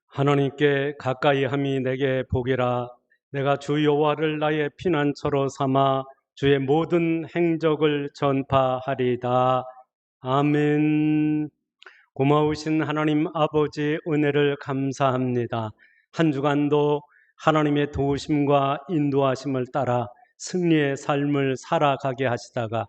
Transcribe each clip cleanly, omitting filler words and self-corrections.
하나님께 가까이 함이 내게 복이라. 내가 주 여호와를 나의 피난처로 삼아 주의 모든 행적을 전파하리다. 아멘. 고마우신 하나님 아버지 은혜를 감사합니다. 한 주간도 하나님의 도우심과 인도하심을 따라 승리의 삶을 살아가게 하시다가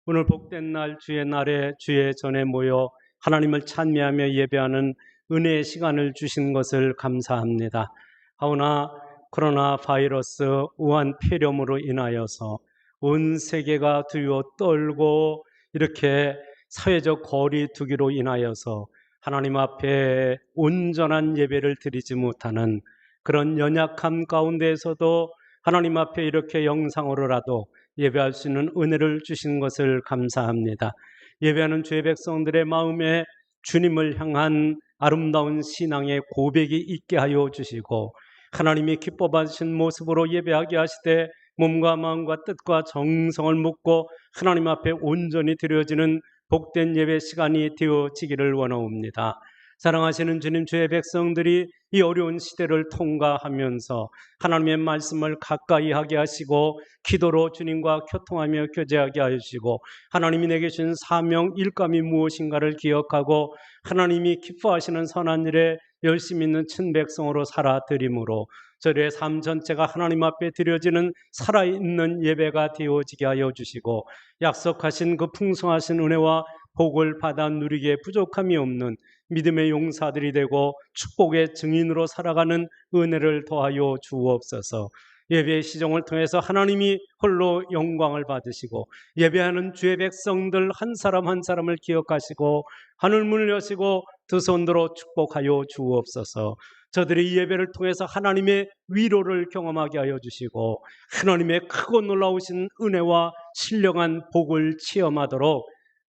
오늘 복된 날 주의 날에 주의 전에 모여 하나님을 찬미하며 예배하는 은혜의 시간을 주신 것을 감사합니다. 하오나 코로나 바이러스 우한 폐렴으로 인하여서 온 세계가 두려워 떨고 이렇게 사회적 거리 두기로 인하여서 하나님 앞에 온전한 예배를 드리지 못하는 그런 연약함 가운데에서도 하나님 앞에 이렇게 영상으로라도 예배할 수 있는 은혜를 주신 것을 감사합니다. 예배하는 주의 백성들의 마음에 주님을 향한 아름다운 신앙의 고백이 있게 하여 주시고 하나님이 기뻐 받으신 모습으로 예배하게 하시되 몸과 마음과 뜻과 정성을 묻고 하나님 앞에 온전히 드려지는 복된 예배 시간이 되어지기를 원하옵니다. 사랑하시는 주님, 주의 백성들이 이 어려운 시대를 통과하면서 하나님의 말씀을 가까이 하게 하시고 기도로 주님과 교통하며 교제하게 하시고 하나님이 내게 주신 사명 일감이 무엇인가를 기억하고 하나님이 기뻐하시는 선한 일에 열심히 있는 친백성으로 살아드림으로 저희의 삶 전체가 하나님 앞에 드려지는 살아있는 예배가 되어지게 하여 주시고 약속하신 그 풍성하신 은혜와 복을 받아 누리기에 부족함이 없는 믿음의 용사들이 되고 축복의 증인으로 살아가는 은혜를 더하여 주옵소서. 예배의 시정을 통해서 하나님이 홀로 영광을 받으시고 예배하는 주의 백성들 한 사람 한 사람을 기억하시고 하늘문을 여시고 두 손들어 축복하여 주옵소서. 저들이 이 예배를 통해서 하나님의 위로를 경험하게 하여 주시고 하나님의 크고 놀라우신 은혜와 신령한 복을 체험하도록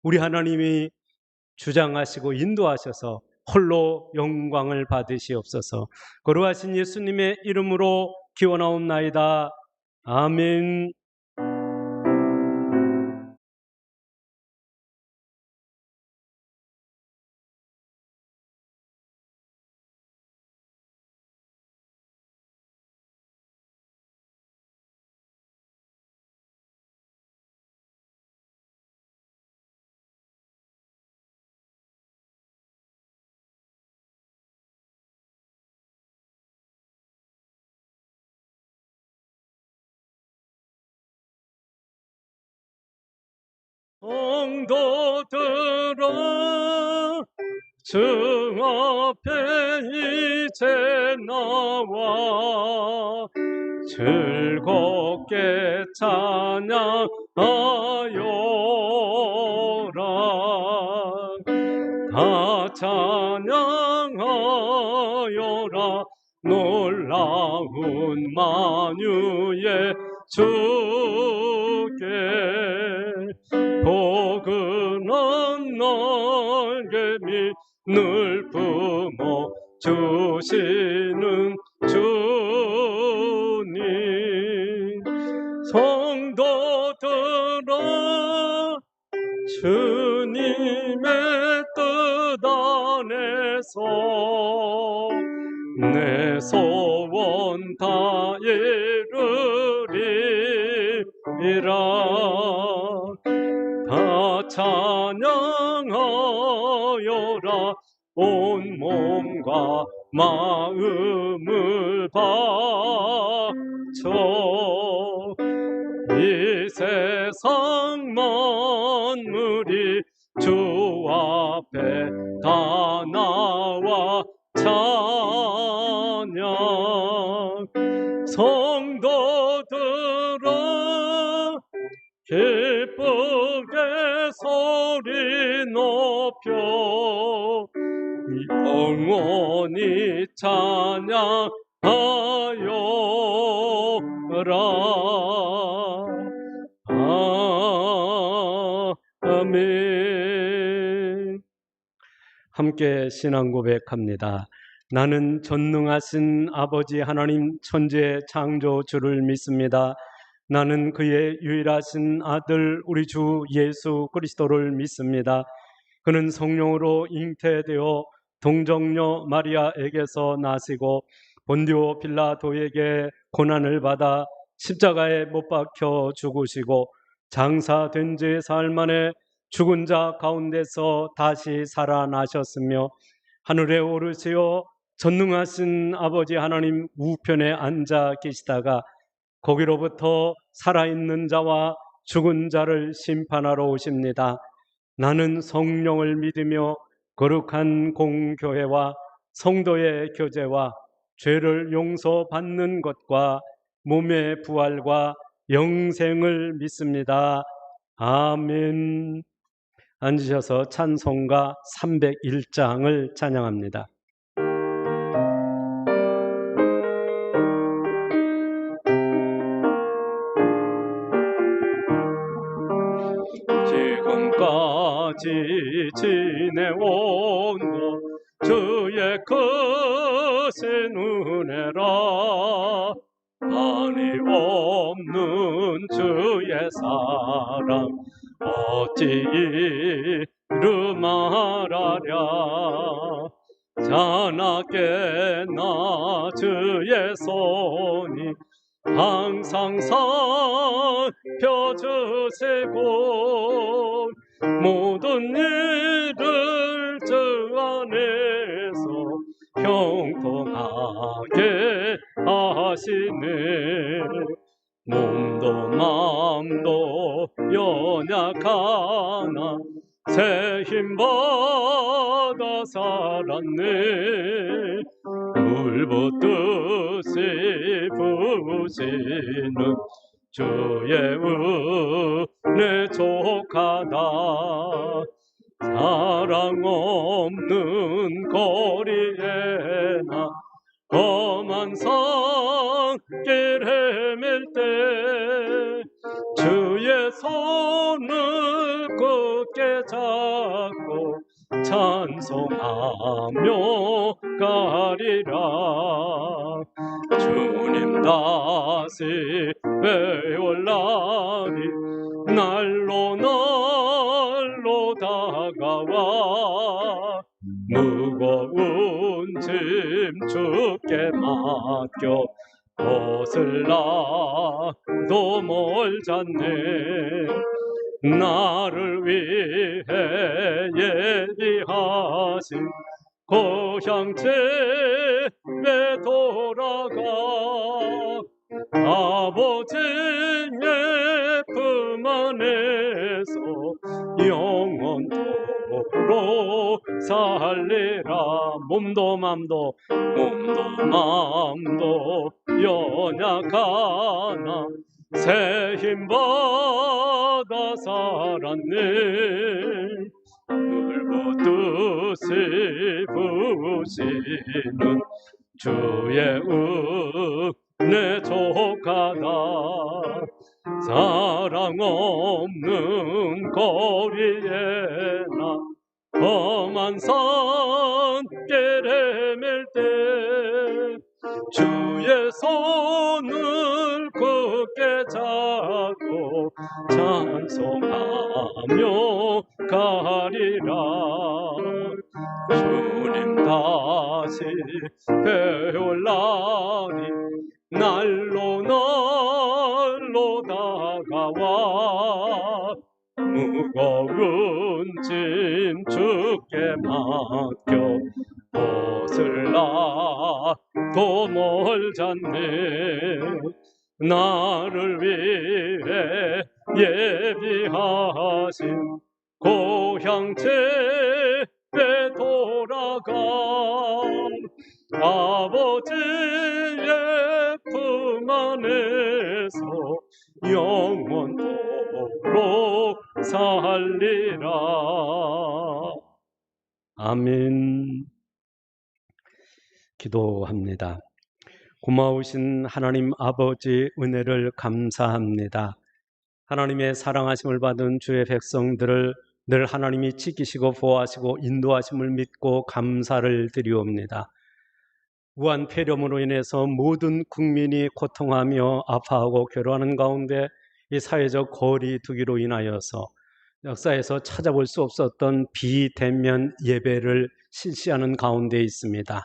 우리 하나님이 주장하시고 인도하셔서 홀로 영광을 받으시옵소서. 거룩하신 예수님의 이름으로 기원하옵나이다. 아멘. 성도들아 주 앞에 이제 나와 즐겁게 찬양하여라. 다 찬양하여라. 놀라운 만유의 주께 포근한 날개미 늘 품어 주시는 주님. 성도들아 주님의 뜻 안에서 내 소원 다 이루리라. 다 찬양하여라. 온 몸과 마음을 바쳐 이 세상 만물이 주 앞에 다 나와 찬양. 성도들아 기쁘게 소리 높여 영원히 찬양하여라. 아멘. 함께 신앙 고백합니다. 나는 전능하신 아버지 하나님 천지의 창조주를 믿습니다. 나는 그의 유일하신 아들 우리 주 예수 그리스도를 믿습니다. 그는 성령으로 잉태되어 동정녀 마리아에게서 나시고 본디오 빌라도에게 고난을 받아 십자가에 못 박혀 죽으시고 장사된 지 사흘 만에 죽은 자 가운데서 다시 살아나셨으며 하늘에 오르시어 전능하신 아버지 하나님 우편에 앉아 계시다가 거기로부터 살아있는 자와 죽은 자를 심판하러 오십니다. 나는 성령을 믿으며 거룩한 공교회와 성도의 교제와 죄를 용서받는 것과 몸의 부활과 영생을 믿습니다. 아멘. 앉으셔서 찬송가 301장을 찬양합니다. 지금까지 지내온 것 주의 크신 은혜라 한이 없는 주의 사랑 어찌 이루말하랴 자나깨나 주의 손이 항상 살펴주시고 모든 일을 주 안에서 형통하게 하시네 몸도 마음도 연약하나 새 힘 받아 살았네 물붓듯이 부으시는 주의 은혜 족하다 사랑 없는 거리에나 험한 산길 헤맬 때 주의 손을 굳게 잡고 찬송하며 가리라 주님 다시 배올라니 날로 날로 다가와 무거운 짐 주께 맡겨 벗을 나도 멀잖네 나를 위해 예비하신 고향 집에 돌아가 아버지의 품 안에서 영원토록 살리라 몸도 맘도 연약하나 새 힘 받아 살았네 물붓듯이 부으시는 주의 은혜 족하다 사랑 없는 거리에나 험한 산길 헤맬 때 주의 손을 굳게 잡고 찬송하며 가리라 주님 다시 배올라니 날로 날로 다가와 무거운 짐 주께 맡겨 벗을 나도 멀잖네 나를 위해 예비하신 고향 집에 돌아가 아버지의 품 안에서 영원토록 살리라. 아멘. 기도합니다. 고마우신 하나님 아버지 은혜를 감사합니다. 하나님의 사랑하심을 받은 주의 백성들을 늘 하나님이 지키시고 보호하시고 인도하심을 믿고 감사를 드리옵니다. 우한 폐렴으로 인해서 모든 국민이 고통하며 아파하고 괴로워하는 가운데 이 사회적 거리두기로 인하여서 역사에서 찾아볼 수 없었던 비대면 예배를 실시하는 가운데 있습니다.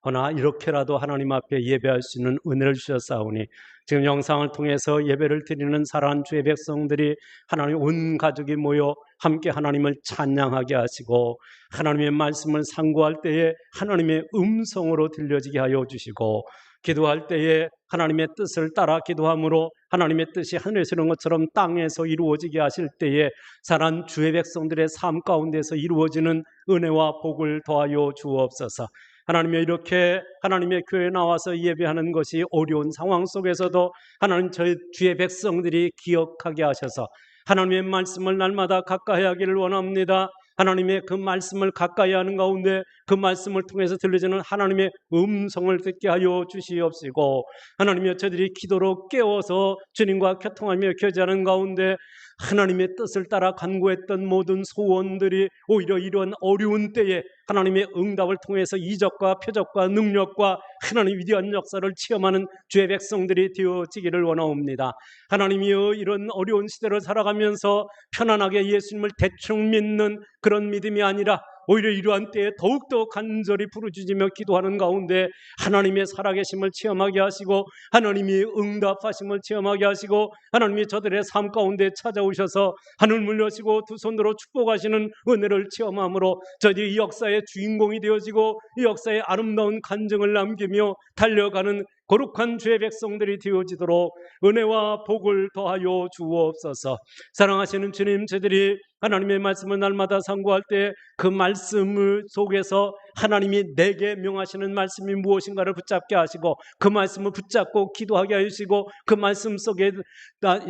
그러나 이렇게라도 하나님 앞에 예배할 수 있는 은혜를 주셨사오니 지금 영상을 통해서 예배를 드리는 사랑하는 주의 백성들이 하나님 온 가족이 모여 함께 하나님을 찬양하게 하시고 하나님의 말씀을 상고할 때에 하나님의 음성으로 들려지게 하여 주시고 기도할 때에 하나님의 뜻을 따라 기도함으로 하나님의 뜻이 하늘에서 이룬 것처럼 땅에서 이루어지게 하실 때에 사랑하는 주의 백성들의 삶 가운데서 이루어지는 은혜와 복을 더하여 주옵소서. 하나님이 이렇게 하나님의 교회에 나와서 예배하는 것이 어려운 상황 속에서도 하나님 저희 주의 백성들이 기억하게 하셔서 하나님의 말씀을 날마다 가까이 하기를 원합니다. 하나님의 그 말씀을 가까이 하는 가운데 그 말씀을 통해서 들려지는 하나님의 음성을 듣게 하여 주시옵시고 하나님이여 저들이 기도로 깨워서 주님과 교통하며 교제하는 가운데 하나님의 뜻을 따라 간구했던 모든 소원들이 오히려 이런 어려운 때에 하나님의 응답을 통해서 이적과 표적과 능력과 하나님의 위대한 역사를 체험하는 주의 백성들이 되어지기를 원하옵니다. 하나님이여 이런 어려운 시대를 살아가면서 편안하게 예수님을 대충 믿는 그런 믿음이 아니라 오히려 이러한 때에 더욱더 간절히 부르짖으며 기도하는 가운데 하나님의 살아계심을 체험하게 하시고 하나님이 응답하심을 체험하게 하시고 하나님이 저들의 삶 가운데 찾아오셔서 하늘을 여시고 두 손으로 축복하시는 은혜를 체험함으로 저들이 이 역사의 주인공이 되어지고 이 역사의 아름다운 간증을 남기며 달려가는 거룩한 주의 백성들이 되어지도록 은혜와 복을 더하여 주옵소서. 사랑하시는 주님, 저들이 하나님의 말씀을 날마다 상고할 때 그 말씀을 속에서 하나님이 내게 명하시는 말씀이 무엇인가를 붙잡게 하시고 그 말씀을 붙잡고 기도하게 하시고 그 말씀 속에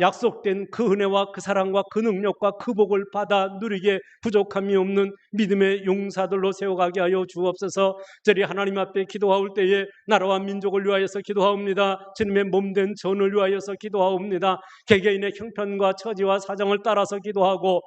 약속된 그 은혜와 그 사랑과 그 능력과 그 복을 받아 누리게 부족함이 없는 믿음의 용사들로 세워가게 하여 주옵소서. 저리 하나님 앞에 기도할 때에 나라와 민족을 위하여서 기도하옵니다. 주님의 몸된 전을 위하여서 기도하옵니다. 개개인의 형편과 처지와 사정을 따라서 기도하고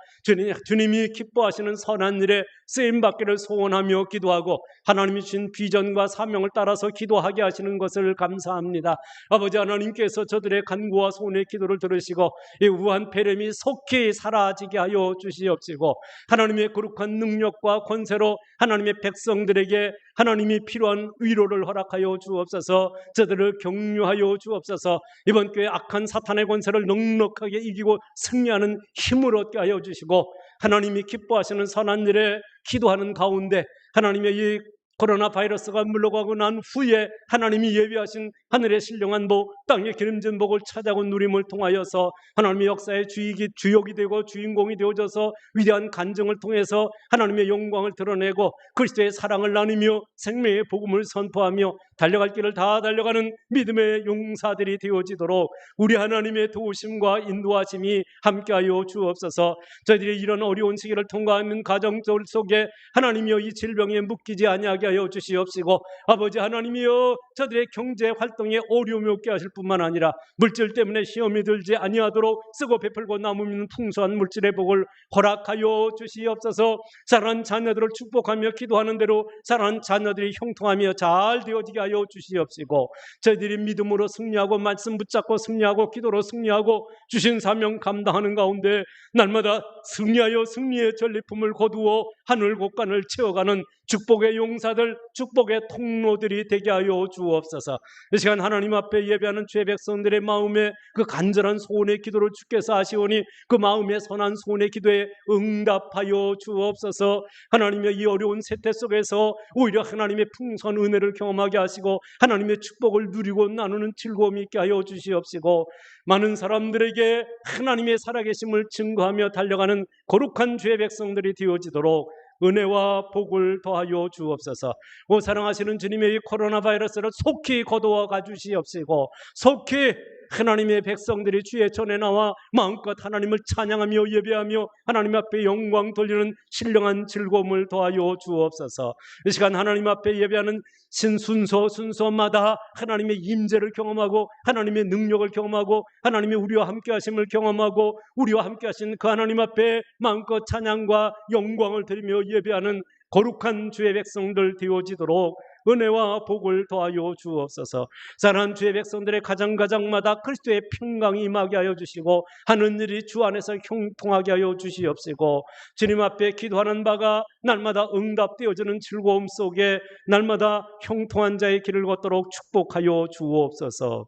주님이 기뻐하시는 선한 일에 쓰임받기를 소원하며 기도하고 하나님이 주신 비전과 사명을 따라서 기도하게 하시는 것을 감사합니다. 아버지 하나님께서 저들의 간구와 소원의 기도를 들으시고 이 우한 폐렴이 속히 사라지게 하여 주시옵시고 하나님의 거룩한 능력과 권세로 하나님의 백성들에게 하나님이 필요한 위로를 허락하여 주옵소서. 저들을 격려하여 주옵소서. 이번 교회 악한 사탄의 권세를 넉넉하게 이기고 승리하는 힘을 얻게 하여 주시고 하나님이 기뻐하시는 선한 일에 기도하는 가운데 하나님의 이 코로나 바이러스가 물러가고 난 후에 하나님이 예비하신 하늘의 신령한 복, 땅의 기름진 복을 찾아온 누림을 통하여서 하나님의 역사의 주역이 되고 주인공이 되어져서 위대한 간증을 통해서 하나님의 영광을 드러내고 그리스도의 사랑을 나누며 생명의 복음을 선포하며 달려갈 길을 다 달려가는 믿음의 용사들이 되어지도록 우리 하나님의 도우심과 인도하심이 함께하여 주옵소서. 저희들이 이런 어려운 시기를 통과하는 가정들 속에 하나님이여 이 질병에 묶이지 아니하게 하여 주시옵시고 아버지 하나님이여 저들의 경제 활동에 어려움이 없게 하실 뿐만 아니라 물질 때문에 시험이 들지 아니하도록 쓰고 베풀고 남으면 풍성한 물질의 복을 허락하여 주시옵소서. 사랑하는 자녀들을 축복하며 기도하는 대로 사랑하는 자녀들이 형통하며 잘 되어지게 하여 주시옵시고 저희들이 믿음으로 승리하고 말씀 붙잡고 승리하고 기도로 승리하고 주신 사명 감당하는 가운데 날마다 승리하여 승리의 전리품을 거두어 하늘 곳간을 채워가는 축복의 용사들, 축복의 통로들이 되게 하여 주옵소서. 이 시간 하나님 앞에 예배하는 주의 백성들의 마음에 그 간절한 소원의 기도를 주께서 하시오니 그 마음의 선한 소원의 기도에 응답하여 주옵소서. 하나님의 이 어려운 세태 속에서 오히려 하나님의 풍성한 은혜를 경험하게 하시고 하나님의 축복을 누리고 나누는 즐거움이 있게 하여 주시옵시고 많은 사람들에게 하나님의 살아계심을 증거하며 달려가는 거룩한 주의 백성들이 되어지도록 은혜와 복을 더하여 주옵소서. 오 사랑하시는 주님의 이 코로나 바이러스를 속히 거두어 가주시옵시고 속히 하나님의 백성들이 주의 전에 나와 마음껏 하나님을 찬양하며 예배하며 하나님 앞에 영광 돌리는 신령한 즐거움을 더하여 주옵소서. 이 시간 하나님 앞에 예배하는 순서마다 하나님의 임재를 경험하고 하나님의 능력을 경험하고 하나님의 우리와 함께 하심을 경험하고 우리와 함께 하신 그 하나님 앞에 마음껏 찬양과 영광을 드리며 예배하는 거룩한 주의 백성들 되어지도록 은혜와 복을 더하여 주옵소서. 사랑하는 주의 백성들의 가정마다 그리스도의 평강이 임하게 하여 주시고 하늘이 주 안에서 형통하게 하여 주시옵시고 주님 앞에 기도하는 바가 날마다 응답되어지는 즐거움 속에 날마다 형통한 자의 길을 걷도록 축복하여 주옵소서.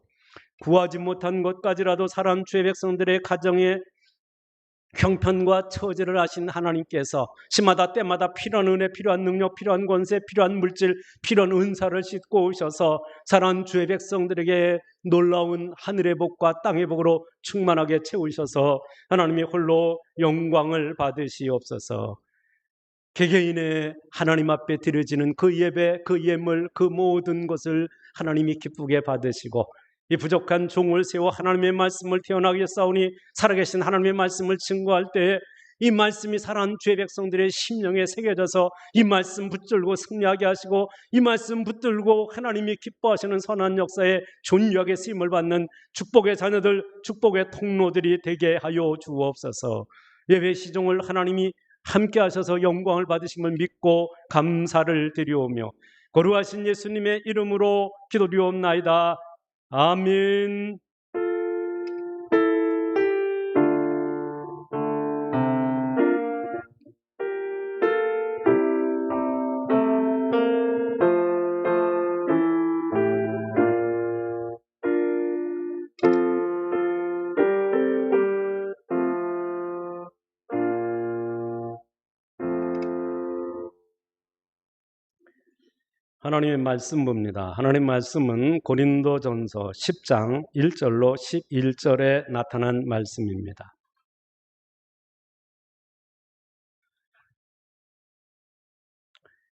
구하지 못한 것까지라도 사람 주의 백성들의 가정에 형편과 처지를 아신 하나님께서 시마다 때마다 필요한 은혜, 필요한 능력, 필요한 권세, 필요한 물질, 필요한 은사를 싣고 오셔서 사랑하는 주의 백성들에게 놀라운 하늘의 복과 땅의 복으로 충만하게 채우셔서 하나님이 홀로 영광을 받으시옵소서. 개개인의 하나님 앞에 드려지는 그 예배, 그 예물, 그 모든 것을 하나님이 기쁘게 받으시고 이 부족한 종을 세워 하나님의 말씀을 태어나게 싸우니 살아계신 하나님의 말씀을 증거할 때에 이 말씀이 살아난 주의 백성들의 심령에 새겨져서 이 말씀 붙들고 승리하게 하시고 이 말씀 붙들고 하나님이 기뻐하시는 선한 역사에 존귀하게 쓰임을 받는 축복의 자녀들, 축복의 통로들이 되게 하여 주옵소서. 예배 시종을 하나님이 함께 하셔서 영광을 받으심을 믿고 감사를 드리오며 거룩하신 예수님의 이름으로 기도드리옵나이다. 아멘. 하나님의 말씀 봅니다. 하나님의 말씀은 고린도전서 10장 1절로 11절에 나타난 말씀입니다.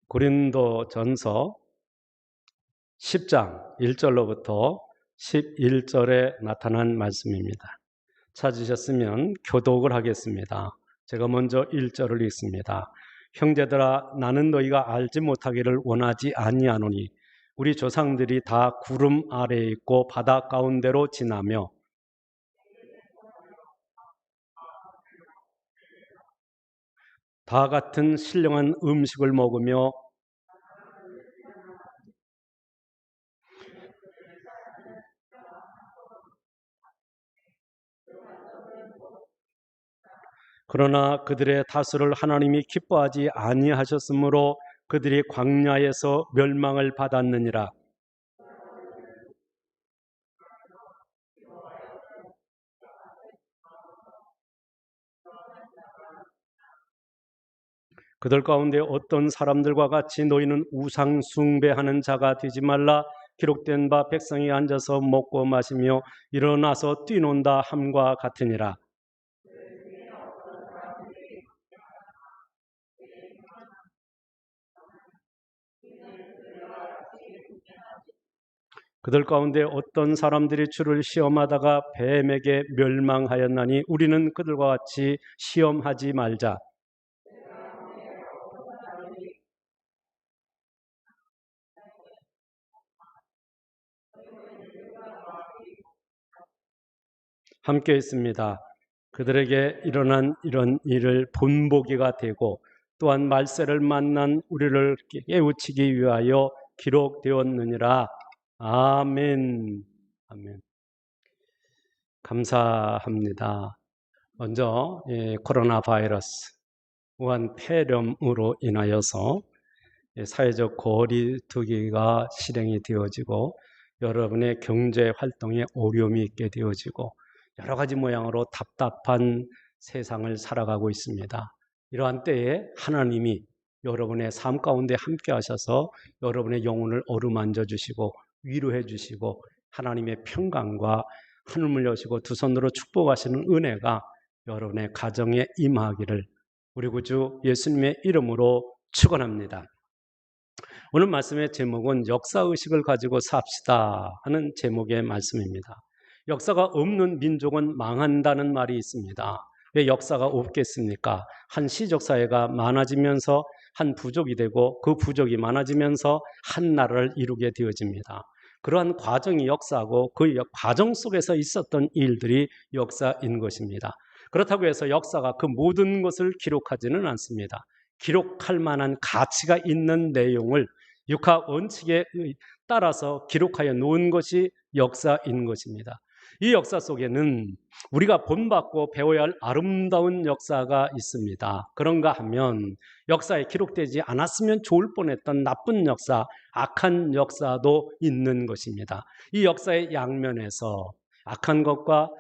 고린도전서 10장 1절로부터 11절에 나타난 말씀입니다. 찾으셨으면 교독을 하겠습니다. 제가 먼저 1절을 읽습니다. 형제들아, 나는 너희가 알지 못하기를 원하지 아니하노니 우리 조상들이 다 구름 아래에 있고 바다 가운데로 지나며 다 같은 신령한 음식을 먹으며 그러나 그들의 다수를 하나님이 기뻐하지 아니하셨으므로 그들이 광야에서 멸망을 받았느니라. 그들 가운데 어떤 사람들과 같이 너희는 우상 숭배하는 자가 되지 말라. 기록된 바 백성이 앉아서 먹고 마시며 일어나서 뛰논다 함과 같으니라. 그들 가운데 어떤 사람들이 주를 시험하다가 뱀에게 멸망하였나니 우리는 그들과 같이 시험하지 말자. 함께 있습니다. 그들에게 일어난 이런 일을 본보기가 되고 또한 말세를 만난 우리를 깨우치기 위하여 기록되었느니라. 아멘. 아멘. 감사합니다. 먼저 코로나 바이러스 우한 폐렴으로 인하여서 사회적 거리두기가 실행이 되어지고 여러분의 경제 활동에 어려움이 있게 되어지고 여러 가지 모양으로 답답한 세상을 살아가고 있습니다. 이러한 때에 하나님이 여러분의 삶 가운데 함께 하셔서 여러분의 영혼을 어루만져 주시고 위로해 주시고 하나님의 평강과 하늘을 여시고 두 손으로 축복하시는 은혜가 여러분의 가정에 임하기를 우리 구주 예수님의 이름으로 축원합니다. 오늘 말씀의 제목은 역사의식을 가지고 삽시다 하는 제목의 말씀입니다. 역사가 없는 민족은 망한다는 말이 있습니다. 왜 역사가 없겠습니까? 한 시족사회가 많아지면서 한 부족이 되고 그 부족이 많아지면서 한 나라를 이루게 되어집니다. 그러한 과정이 역사고 그 과정 속에서 있었던 일들이 역사인 것입니다. 그렇다고 해서 역사가 그 모든 것을 기록하지는 않습니다. 기록할 만한 가치가 있는 내용을 육하 원칙에 따라서 기록하여 놓은 것이 역사인 것입니다. 이 역사 속에는 우리가 본받고 배워야 할 아름다운 역사가 있습니다. 그런가 하면 역사에 기록되지 않았으면 좋을 뻔했던 나쁜 역사, 악한 역사도 있는 것입니다. 이 역사의 양면에서 악한 것과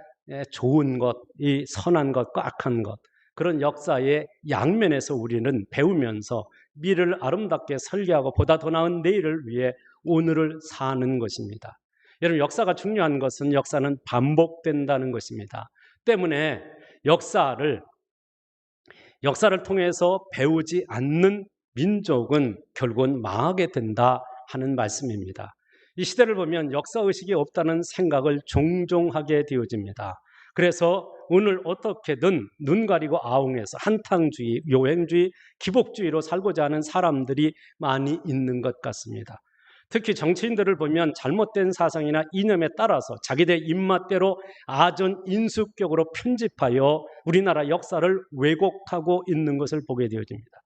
좋은 것, 이 선한 것과 악한 것, 그런 역사의 양면에서 우리는 배우면서 미래를 아름답게 설계하고 보다 더 나은 내일을 위해 오늘을 사는 것입니다. 여러분, 역사가 중요한 것은 역사는 반복된다는 것입니다. 때문에 역사를 통해서 배우지 않는 민족은 결국은 망하게 된다 하는 말씀입니다. 이 시대를 보면 역사의식이 없다는 생각을 종종 하게 되어집니다. 그래서 오늘 어떻게든 눈 가리고 아웅해서 한탕주의, 요행주의, 기복주의로 살고자 하는 사람들이 많이 있는 것 같습니다. 특히 정치인들을 보면 잘못된 사상이나 이념에 따라서 자기들 입맛대로 아전인수격으로 편집하여 우리나라 역사를 왜곡하고 있는 것을 보게 되어집니다.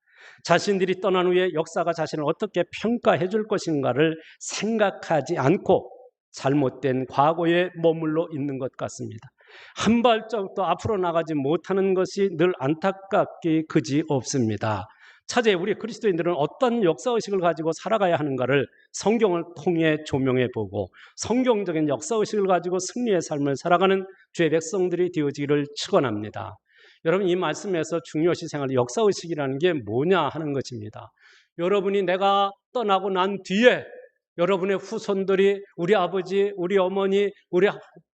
자신들이 떠난 후에 역사가 자신을 어떻게 평가해 줄 것인가를 생각하지 않고 잘못된 과거에 머물러 있는 것 같습니다. 한 발짝도 앞으로 나가지 못하는 것이 늘 안타깝게 그지없습니다. 차제에 우리 그리스도인들은 어떤 역사의식을 가지고 살아가야 하는가를 성경을 통해 조명해 보고 성경적인 역사의식을 가지고 승리의 삶을 살아가는 주의 백성들이 되어지기를 축원합니다. 여러분, 이 말씀에서 중요시 생각하는 역사의식이라는 게 뭐냐 하는 것입니다. 여러분이 내가 떠나고 난 뒤에 여러분의 후손들이 우리 아버지, 우리 어머니, 우리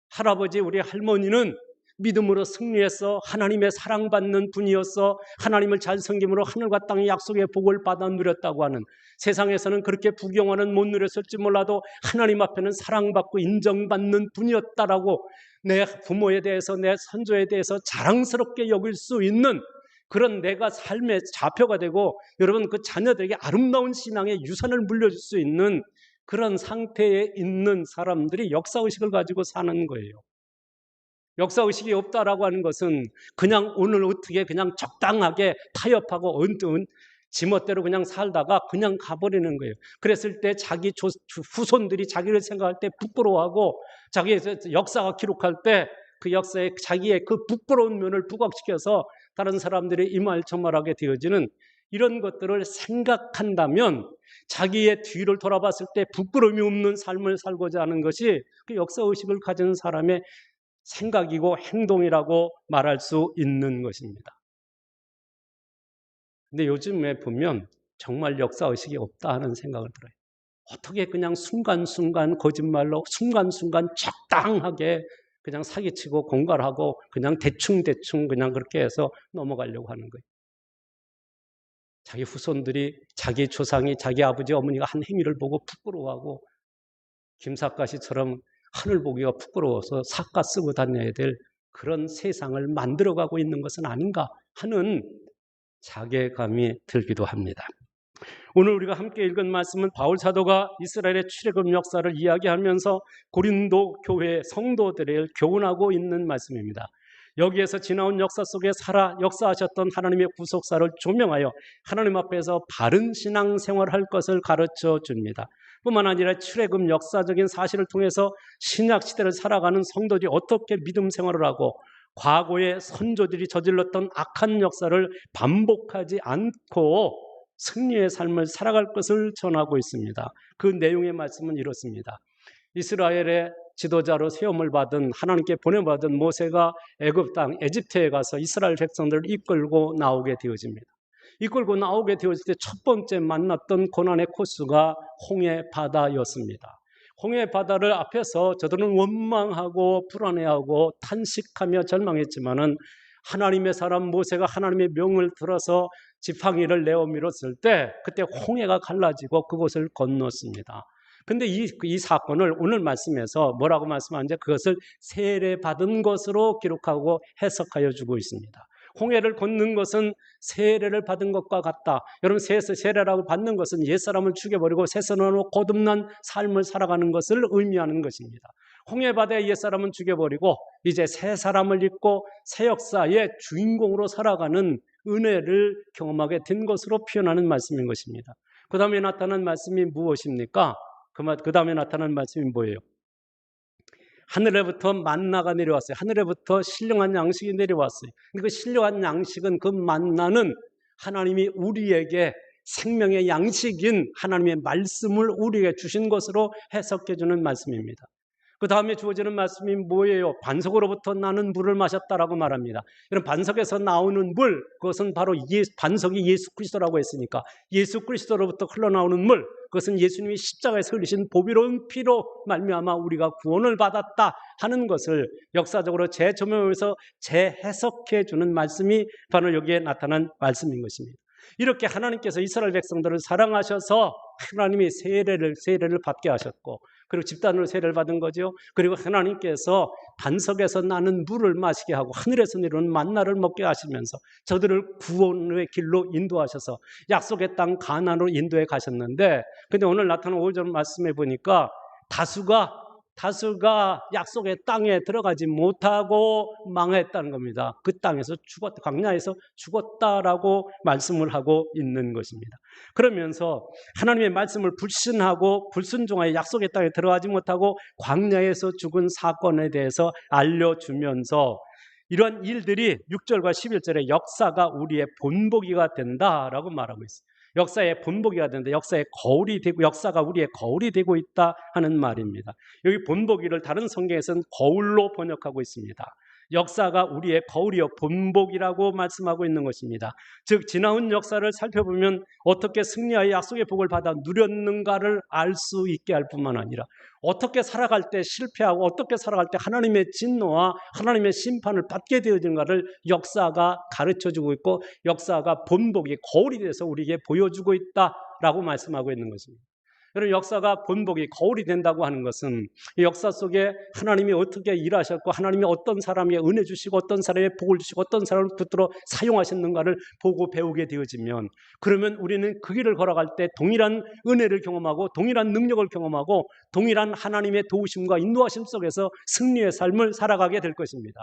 할아버지, 우리 할머니는 믿음으로 승리해서 하나님의 사랑받는 분이었어, 하나님을 잘 섬김으로 하늘과 땅의 약속의 복을 받아 누렸다고 하는, 세상에서는 그렇게 부경화는 못 누렸을지 몰라도 하나님 앞에는 사랑받고 인정받는 분이었다라고 내 부모에 대해서, 내 선조에 대해서 자랑스럽게 여길 수 있는 그런 내가 삶의 좌표가 되고 여러분 그 자녀들에게 아름다운 신앙의 유산을 물려줄 수 있는 그런 상태에 있는 사람들이 역사의식을 가지고 사는 거예요. 역사의식이 없다라고 하는 것은 그냥 오늘 어떻게 그냥 적당하게 타협하고 지멋대로 그냥 살다가 그냥 가버리는 거예요. 그랬을 때 자기 후손들이 자기를 생각할 때 부끄러워하고 자기의 역사가 기록할 때 그 역사에 자기의 그 부끄러운 면을 부각시켜서 다른 사람들이 이말저말하게 되어지는 이런 것들을 생각한다면 자기의 뒤를 돌아봤을 때 부끄러움이 없는 삶을 살고자 하는 것이 그 역사의식을 가진 사람의 생각이고 행동이라고 말할 수 있는 것입니다. 근데 요즘에 보면 정말 역사의식이 없다 하는 생각을 들어요. 어떻게 그냥 순간순간 거짓말로 순간순간 적당하게 그냥 사기치고 공갈하고 그냥 대충 그냥 그렇게 해서 넘어가려고 하는 거예요. 자기 후손들이 자기 조상이 자기 아버지 어머니가 한 행위를 보고 부끄러워하고 김삿갓이처럼 하늘 보기가 부끄러워서 삿갓 쓰고 다녀야 될 그런 세상을 만들어가고 있는 것은 아닌가 하는 자괴감이 들기도 합니다. 오늘 우리가 함께 읽은 말씀은 바울 사도가 이스라엘의 출애굽 역사를 이야기하면서 고린도 교회 성도들을 교훈하고 있는 말씀입니다. 여기에서 지나온 역사 속에 살아 역사하셨던 하나님의 구속사를 조명하여 하나님 앞에서 바른 신앙생활을 할 것을 가르쳐 줍니다. 뿐만 아니라 출애굽 역사적인 사실을 통해서 신약 시대를 살아가는 성도들이 어떻게 믿음 생활을 하고 과거의 선조들이 저질렀던 악한 역사를 반복하지 않고 승리의 삶을 살아갈 것을 전하고 있습니다. 그 내용의 말씀은 이렇습니다. 이스라엘의 지도자로 세움을 받은 하나님께 보내받은 모세가 애굽 땅 에집트에 가서 이스라엘 백성들을 이끌고 나오게 되어집니다. 이끌고 나오게 되었을 때 첫 번째 만났던 고난의 코스가 홍해 바다였습니다. 홍해 바다를 앞에서 저들은 원망하고 불안해하고 탄식하며 절망했지만은 하나님의 사람 모세가 하나님의 명을 들어서 지팡이를 내어 밀었을 때 그때 홍해가 갈라지고 그곳을 건넜습니다. 근데 이 사건을 오늘 말씀에서 뭐라고 말씀하는지 그것을 세례받은 것으로 기록하고 해석하여 주고 있습니다. 홍해를 걷는 것은 세례를 받은 것과 같다. 여러분, 세례라고 받는 것은 옛사람을 죽여버리고 새사람으로 거듭난 삶을 살아가는 것을 의미하는 것입니다. 홍해바다의 옛사람은 죽여버리고 이제 새 사람을 입고 새 역사의 주인공으로 살아가는 은혜를 경험하게 된 것으로 표현하는 말씀인 것입니다. 그 다음에 나타난 말씀이 무엇입니까? 그 다음에 나타난 말씀이 뭐예요? 하늘에부터 만나가 내려왔어요. 하늘에부터 신령한 양식이 내려왔어요. 그 신령한 양식은, 그 만나는 하나님이 우리에게 생명의 양식인 하나님의 말씀을 우리에게 주신 것으로 해석해 주는 말씀입니다. 그 다음에 주어지는 말씀이 뭐예요? 반석으로부터 나는 물을 마셨다라고 말합니다. 이런 반석에서 나오는 물, 그것은 바로 반석이 예수 그리스도라고 했으니까 예수 그리스도로부터 흘러나오는 물, 그것은 예수님이 십자가에서 흘리신 보배로운 피로 말미암아 우리가 구원을 받았다 하는 것을 역사적으로 재조명해서 재해석해 주는 말씀이 바로 여기에 나타난 말씀인 것입니다. 이렇게 하나님께서 이스라엘 백성들을 사랑하셔서 하나님이 세례를 받게 하셨고, 그리고 집단으로 세례를 받은 거죠. 그리고 하나님께서 반석에서 나는 물을 마시게 하고 하늘에서 내려오는 만나를 먹게 하시면서 저들을 구원의 길로 인도하셔서 약속의 땅 가나안으로 인도해 가셨는데, 근데 오늘 나타난 5절 말씀에 보니까 다수가 약속의 땅에 들어가지 못하고 망했다는 겁니다. 그 땅에서 죽었다, 광야에서 죽었다라고 말씀을 하고 있는 것입니다. 그러면서 하나님의 말씀을 불신하고 불순종하여 약속의 땅에 들어가지 못하고 광야에서 죽은 사건에 대해서 알려주면서 이런 일들이 6절과 11절의 역사가 우리의 본보기가 된다라고 말하고 있어요. 역사의 본보기가 되는데 역사의 거울이 되고, 역사가 우리의 거울이 되고 있다 하는 말입니다. 여기 본보기를 다른 성경에서는 거울로 번역하고 있습니다. 역사가 우리의 거울이요 본보기라고 말씀하고 있는 것입니다. 즉 지나온 역사를 살펴보면 어떻게 승리하여 약속의 복을 받아 누렸는가를 알 수 있게 할 뿐만 아니라 어떻게 살아갈 때 실패하고 어떻게 살아갈 때 하나님의 진노와 하나님의 심판을 받게 되어지는가를 역사가 가르쳐주고 있고, 역사가 본보기 거울이 돼서 우리에게 보여주고 있다라고 말씀하고 있는 것입니다. 여러분, 역사가 본보기 거울이 된다고 하는 것은 이 역사 속에 하나님이 어떻게 일하셨고 하나님이 어떤 사람에게 은혜 주시고 어떤 사람에게 복을 주시고 어떤 사람을 붙들어 사용하셨는가를 보고 배우게 되어지면, 그러면 우리는 그 길을 걸어갈 때 동일한 은혜를 경험하고 동일한 능력을 경험하고 동일한 하나님의 도우심과 인도하심 속에서 승리의 삶을 살아가게 될 것입니다.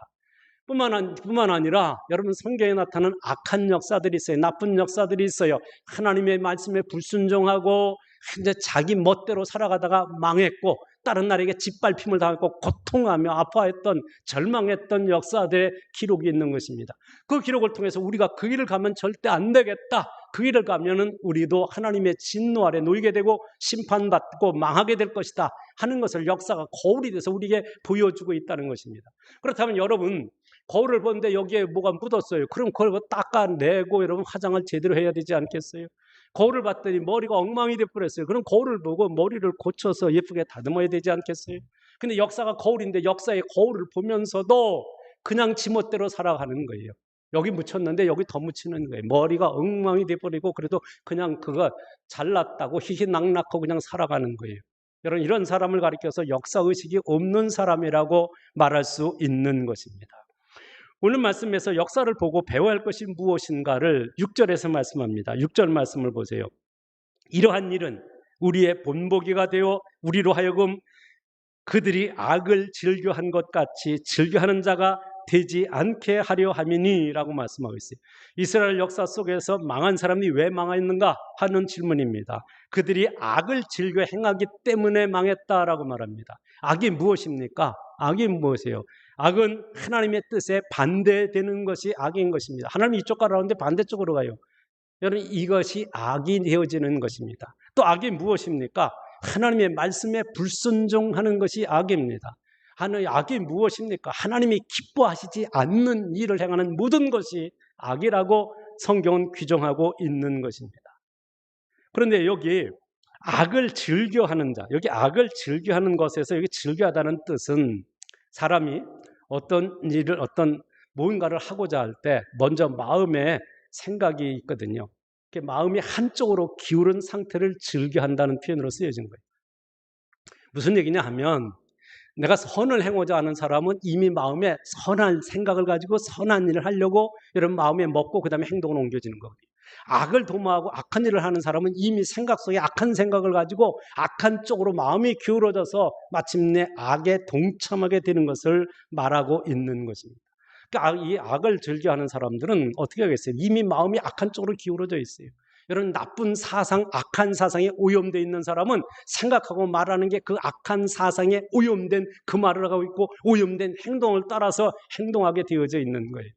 뿐만 아니라 여러분, 성경에 나타나는 악한 역사들이 있어요. 나쁜 역사들이 있어요. 하나님의 말씀에 불순종하고 이제 자기 멋대로 살아가다가 망했고 다른 나라에게 짓밟힘을 당했고 고통하며 아파했던, 절망했던 역사들의 기록이 있는 것입니다. 그 기록을 통해서 우리가 그 길을 가면 절대 안 되겠다, 그 길을 가면은 우리도 하나님의 진노 아래 놓이게 되고 심판받고 망하게 될 것이다 하는 것을 역사가 거울이 돼서 우리에게 보여주고 있다는 것입니다. 그렇다면 여러분, 거울을 보는데 여기에 뭐가 묻었어요. 그럼 그걸 닦아내고 여러분 화장을 제대로 해야 되지 않겠어요? 거울을 봤더니 머리가 엉망이 돼버렸어요. 그럼 거울을 보고 머리를 고쳐서 예쁘게 다듬어야 되지 않겠어요? 근데 역사가 거울인데 역사의 거울을 보면서도 그냥 지멋대로 살아가는 거예요. 여기 묻혔는데 여기 더 묻히는 거예요. 머리가 엉망이 돼버리고 그래도 그냥 그거 잘났다고 희희낙낙하고 그냥 살아가는 거예요. 여러분, 이런 사람을 가리켜서 역사의식이 없는 사람이라고 말할 수 있는 것입니다. 오늘 말씀에서 역사를 보고 배워야 할 것이 무엇인가를 6절에서 말씀합니다. 6절 말씀을 보세요. 이러한 일은 우리의 본보기가 되어 우리로 하여금 그들이 악을 즐겨한 것 같이 즐겨하는 자가 되지 않게 하려 함이니라고 말씀하고 있어요. 이스라엘 역사 속에서 망한 사람이 왜 망했는가 하는 질문입니다. 그들이 악을 즐겨 행하기 때문에 망했다라고 말합니다. 악이 무엇입니까? 악이 무엇이에요? 악은 하나님의 뜻에 반대되는 것이 악인 것입니다. 하나님이 이쪽 가라는데 반대쪽으로 가요. 여러분, 이것이 악이 되어지는 것입니다. 또 악이 무엇입니까? 하나님의 말씀에 불순종하는 것이 악입니다. 악이 무엇입니까? 하나님이 기뻐하시지 않는 일을 행하는 모든 것이 악이라고 성경은 규정하고 있는 것입니다. 그런데 여기 악을 즐겨하는 자, 여기 악을 즐겨하는 것에서 여기 즐겨하다는 뜻은 사람이 어떤 일을, 어떤 뭔가를 하고자 할 때 먼저 마음에 생각이 있거든요. 마음이 한쪽으로 기울은 상태를 즐겨한다는 표현으로 쓰여진 거예요. 무슨 얘기냐 하면, 내가 선을 행하고자 하는 사람은 이미 마음에 선한 생각을 가지고 선한 일을 하려고 이런 마음에 먹고 그 다음에 행동으로 옮겨지는 거거든요. 악을 도모하고 악한 일을 하는 사람은 이미 생각 속에 악한 생각을 가지고 악한 쪽으로 마음이 기울어져서 마침내 악에 동참하게 되는 것을 말하고 있는 것입니다. 그러니까 이 악을 즐겨하는 사람들은 어떻게 하겠어요? 이미 마음이 악한 쪽으로 기울어져 있어요. 이런 나쁜 사상, 악한 사상에 오염되어 있는 사람은 생각하고 말하는 게 그 악한 사상에 오염된 그 말을 하고 있고 오염된 행동을 따라서 행동하게 되어져 있는 거예요.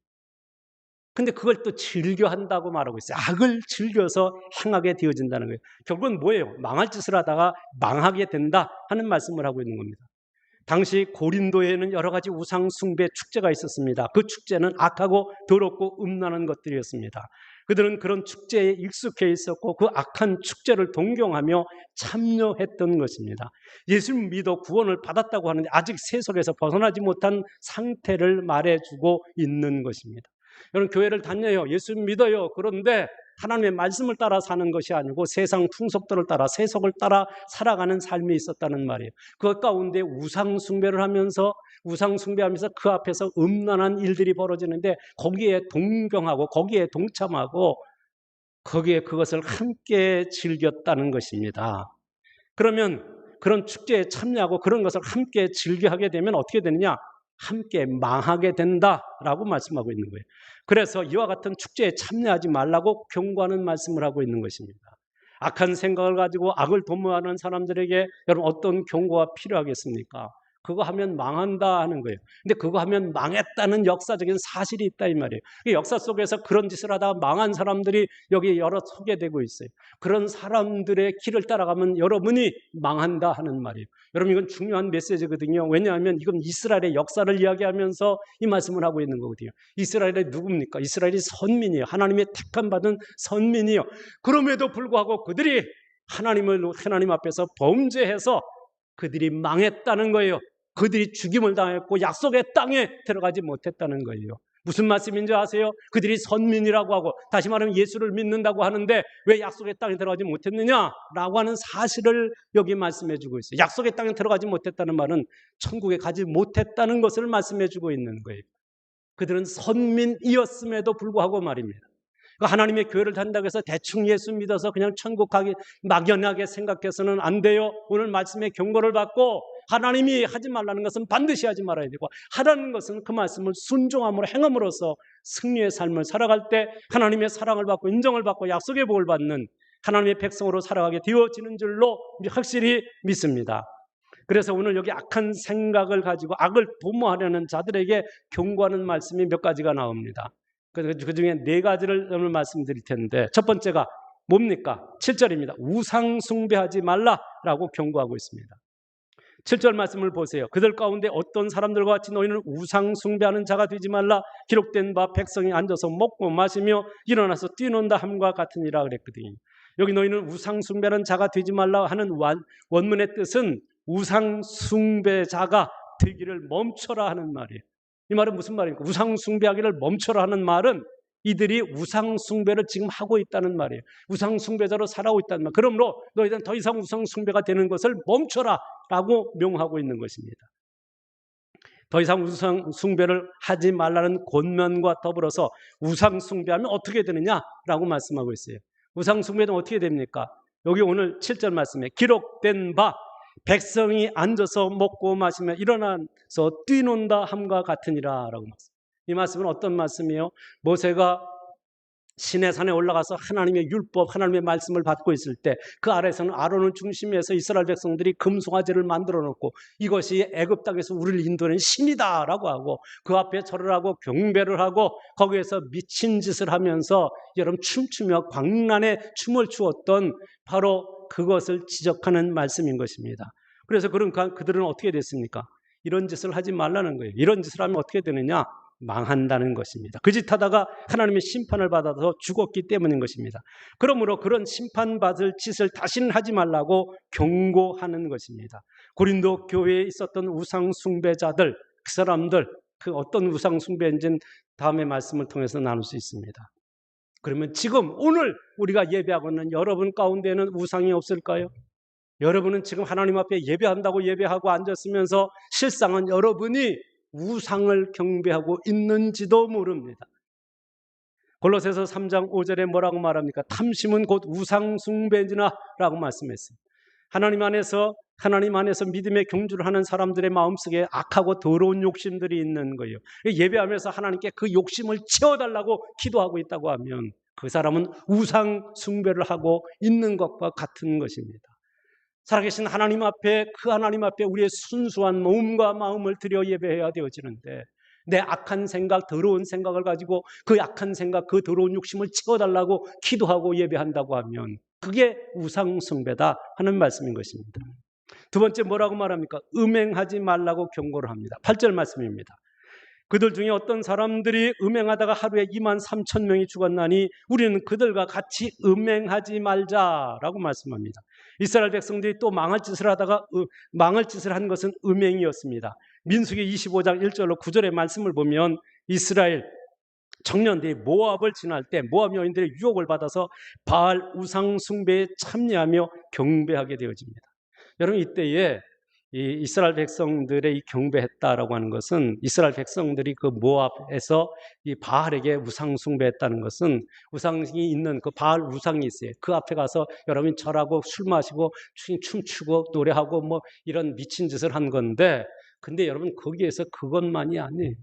근데 그걸 또 즐겨 한다고 말하고 있어요. 악을 즐겨서 행하게 되어진다는 거예요. 결국은 뭐예요? 망할 짓을 하다가 망하게 된다 하는 말씀을 하고 있는 겁니다. 당시 고린도에는 여러 가지 우상 숭배 축제가 있었습니다. 그 축제는 악하고 더럽고 음란한 것들이었습니다. 그들은 그런 축제에 익숙해 있었고 그 악한 축제를 동경하며 참여했던 것입니다. 예수 믿어 구원을 받았다고 하는데 아직 세속에서 벗어나지 못한 상태를 말해주고 있는 것입니다. 여러분, 교회를 다녀요. 예수 믿어요. 그런데 하나님의 말씀을 따라 사는 것이 아니고 세상 풍속들을 따라 세속을 따라 살아가는 삶이 있었다는 말이에요. 그 가운데 우상 숭배를 하면서 그 앞에서 음란한 일들이 벌어지는데 거기에 동경하고 거기에 동참하고 거기에 그것을 함께 즐겼다는 것입니다. 그러면 그런 축제에 참여하고 그런 것을 함께 즐겨하게 되면 어떻게 되느냐? 함께 망하게 된다라고 말씀하고 있는 거예요. 그래서 이와 같은 축제에 참여하지 말라고 경고하는 말씀을 하고 있는 것입니다. 악한 생각을 가지고 악을 도모하는 사람들에게 여러분 어떤 경고가 필요하겠습니까? 그거 하면 망한다 하는 거예요. 근데 그거 하면 망했다는 역사적인 사실이 있다 이 말이에요. 역사 속에서 그런 짓을 하다가 망한 사람들이 여기 여러 소개되고 있어요. 그런 사람들의 길을 따라가면 여러분이 망한다 하는 말이에요. 여러분, 이건 중요한 메시지거든요. 왜냐하면 이건 이스라엘의 역사를 이야기하면서 이 말씀을 하고 있는 거거든요. 이스라엘이 누굽니까? 이스라엘이 선민이에요. 하나님의 택함 받은 선민이에요. 그럼에도 불구하고 그들이 하나님 앞에서 범죄해서 그들이 망했다는 거예요. 그들이 죽임을 당했고 약속의 땅에 들어가지 못했다는 거예요. 무슨 말씀인지 아세요? 그들이 선민이라고 하고 다시 말하면 예수를 믿는다고 하는데 왜 약속의 땅에 들어가지 못했느냐라고 하는 사실을 여기 말씀해 주고 있어요. 약속의 땅에 들어가지 못했다는 말은 천국에 가지 못했다는 것을 말씀해 주고 있는 거예요. 그들은 선민이었음에도 불구하고 말입니다. 하나님의 교회를 다닌다고 해서 대충 예수 믿어서 그냥 천국 가기 막연하게 생각해서는 안 돼요. 오늘 말씀의 경고를 받고 하나님이 하지 말라는 것은 반드시 하지 말아야 되고 하라는 것은 그 말씀을 순종함으로 행함으로써 승리의 삶을 살아갈 때 하나님의 사랑을 받고 인정을 받고 약속의 복을 받는 하나님의 백성으로 살아가게 되어지는 줄로 확실히 믿습니다. 그래서 오늘 여기 악한 생각을 가지고 악을 도모하려는 자들에게 경고하는 말씀이 몇 가지가 나옵니다. 그 중에 네 가지를 오늘 말씀드릴 텐데 첫 번째가 뭡니까? 7절입니다. 우상 숭배하지 말라라고 경고하고 있습니다. 7절 말씀을 보세요. 그들 가운데 어떤 사람들과 같이 너희는 우상 숭배하는 자가 되지 말라. 기록된 바 백성이 앉아서 먹고 마시며 일어나서 뛰논다 함과 같으니라 그랬거든요. 여기 너희는 우상 숭배하는 자가 되지 말라 하는 원문의 뜻은 우상 숭배자가 되기를 멈춰라 하는 말이에요. 이 말은 무슨 말입니까? 우상 숭배하기를 멈춰라 하는 말은 이들이 우상 숭배를 지금 하고 있다는 말이에요. 우상 숭배자로 살아오고 있다는 말. 그러므로 너희들은 더 이상 우상 숭배가 되는 것을 멈춰라 라고 명하고 있는 것입니다. 더 이상 우상 숭배를 하지 말라는 권면과 더불어서 우상 숭배하면 어떻게 되느냐라고 말씀하고 있어요. 우상 숭배는 어떻게 됩니까? 여기 오늘 7절 말씀에 기록된 바 백성이 앉아서 먹고 마시며 일어나서 뛰논다 함과 같으니라 라고 말씀. 이 말씀은 어떤 말씀이에요? 모세가 시내산에 올라가서 하나님의 율법, 하나님의 말씀을 받고 있을 때 그 아래에서는 아론을 중심해서 이스라엘 백성들이 금송아지를 만들어 놓고 이것이 애굽 땅에서 우리를 인도하는 신이다 라고 하고 그 앞에 절을 하고 경배를 하고 거기에서 미친 짓을 하면서 여러분 춤추며 광란에 춤을 추었던 바로 그것을 지적하는 말씀인 것입니다. 그래서 그들은 어떻게 됐습니까? 이런 짓을 하지 말라는 거예요. 이런 짓을 하면 어떻게 되느냐? 망한다는 것입니다. 그 짓 하다가 하나님의 심판을 받아서 죽었기 때문인 것입니다. 그러므로 그런 심판받을 짓을 다시는 하지 말라고 경고하는 것입니다. 고린도 교회에 있었던 우상 숭배자들, 그 사람들, 그 어떤 우상 숭배인지는 다음의 말씀을 통해서 나눌 수 있습니다. 그러면 지금 오늘 우리가 예배하고 있는 여러분 가운데는 우상이 없을까요? 여러분은 지금 하나님 앞에 예배한다고 예배하고 앉았으면서 실상은 여러분이 우상을 경배하고 있는지도 모릅니다. 골로새서 3장 5절에 뭐라고 말합니까? 탐심은 곧 우상 숭배니라 라고 말씀했어요. 하나님 안에서 믿음의 경주를 하는 사람들의 마음속에 악하고 더러운 욕심들이 있는 거예요. 예배하면서 하나님께 그 욕심을 채워달라고 기도하고 있다고 하면 그 사람은 우상 숭배를 하고 있는 것과 같은 것입니다. 살아계신 하나님 앞에, 그 하나님 앞에 우리의 순수한 몸과 마음을 들여 예배해야 되어지는데, 내 악한 생각, 더러운 생각을 가지고 그 악한 생각, 그 더러운 욕심을 채워달라고 기도하고 예배한다고 하면 그게 우상 숭배다 하는 말씀인 것입니다. 두 번째 뭐라고 말합니까? 음행하지 말라고 경고를 합니다. 8절 말씀입니다. 그들 중에 어떤 사람들이 음행하다가 하루에 23,000명이 죽었나니 우리는 그들과 같이 음행하지 말자라고 말씀합니다. 이스라엘 백성들이 또 망할 짓을 하다가 망할 짓을 한 것은 음행이었습니다. 민수기 25장 1절로 9절의 말씀을 보면 이스라엘 청년들이 모압을 지날 때 모압 여인들의 유혹을 받아서 바알 우상 숭배에 참여하며 경배하게 되어집니다. 여러분, 이때에 이 이스라엘 백성들의 이 경배했다라고 하는 것은, 이스라엘 백성들이 그 모압에서 이 바알에게 우상 숭배했다는 것은, 우상이 있는 그 바알 우상이 있어요. 그 앞에 가서 여러분이 절하고 술 마시고 춤추고 노래하고 뭐 이런 미친 짓을 한 건데, 근데 여러분 거기에서 그것만이 아니에요.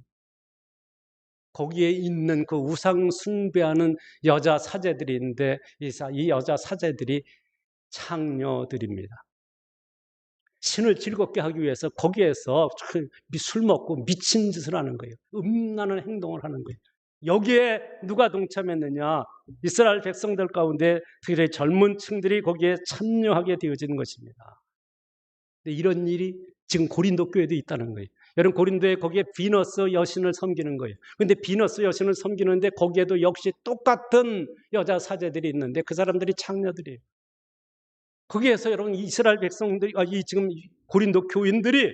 거기에 있는 그 우상 숭배하는 여자 사제들이 있는데 이 여자 사제들이 창녀들입니다. 신을 즐겁게 하기 위해서 거기에서 술 먹고 미친 짓을 하는 거예요. 음란한 행동을 하는 거예요. 여기에 누가 동참했느냐? 이스라엘 백성들 가운데 특히 젊은 층들이 거기에 참여하게 되어지는 것입니다. 근데 이런 일이 지금 고린도 교회도 있다는 거예요. 여러분, 고린도에 거기에 비너스 여신을 섬기는 거예요. 근데 비너스 여신을 섬기는데 거기에도 역시 똑같은 여자 사제들이 있는데 그 사람들이 창녀들이에요. 거기에서 여러분 이스라엘 백성들이, 지금 고린도 교인들이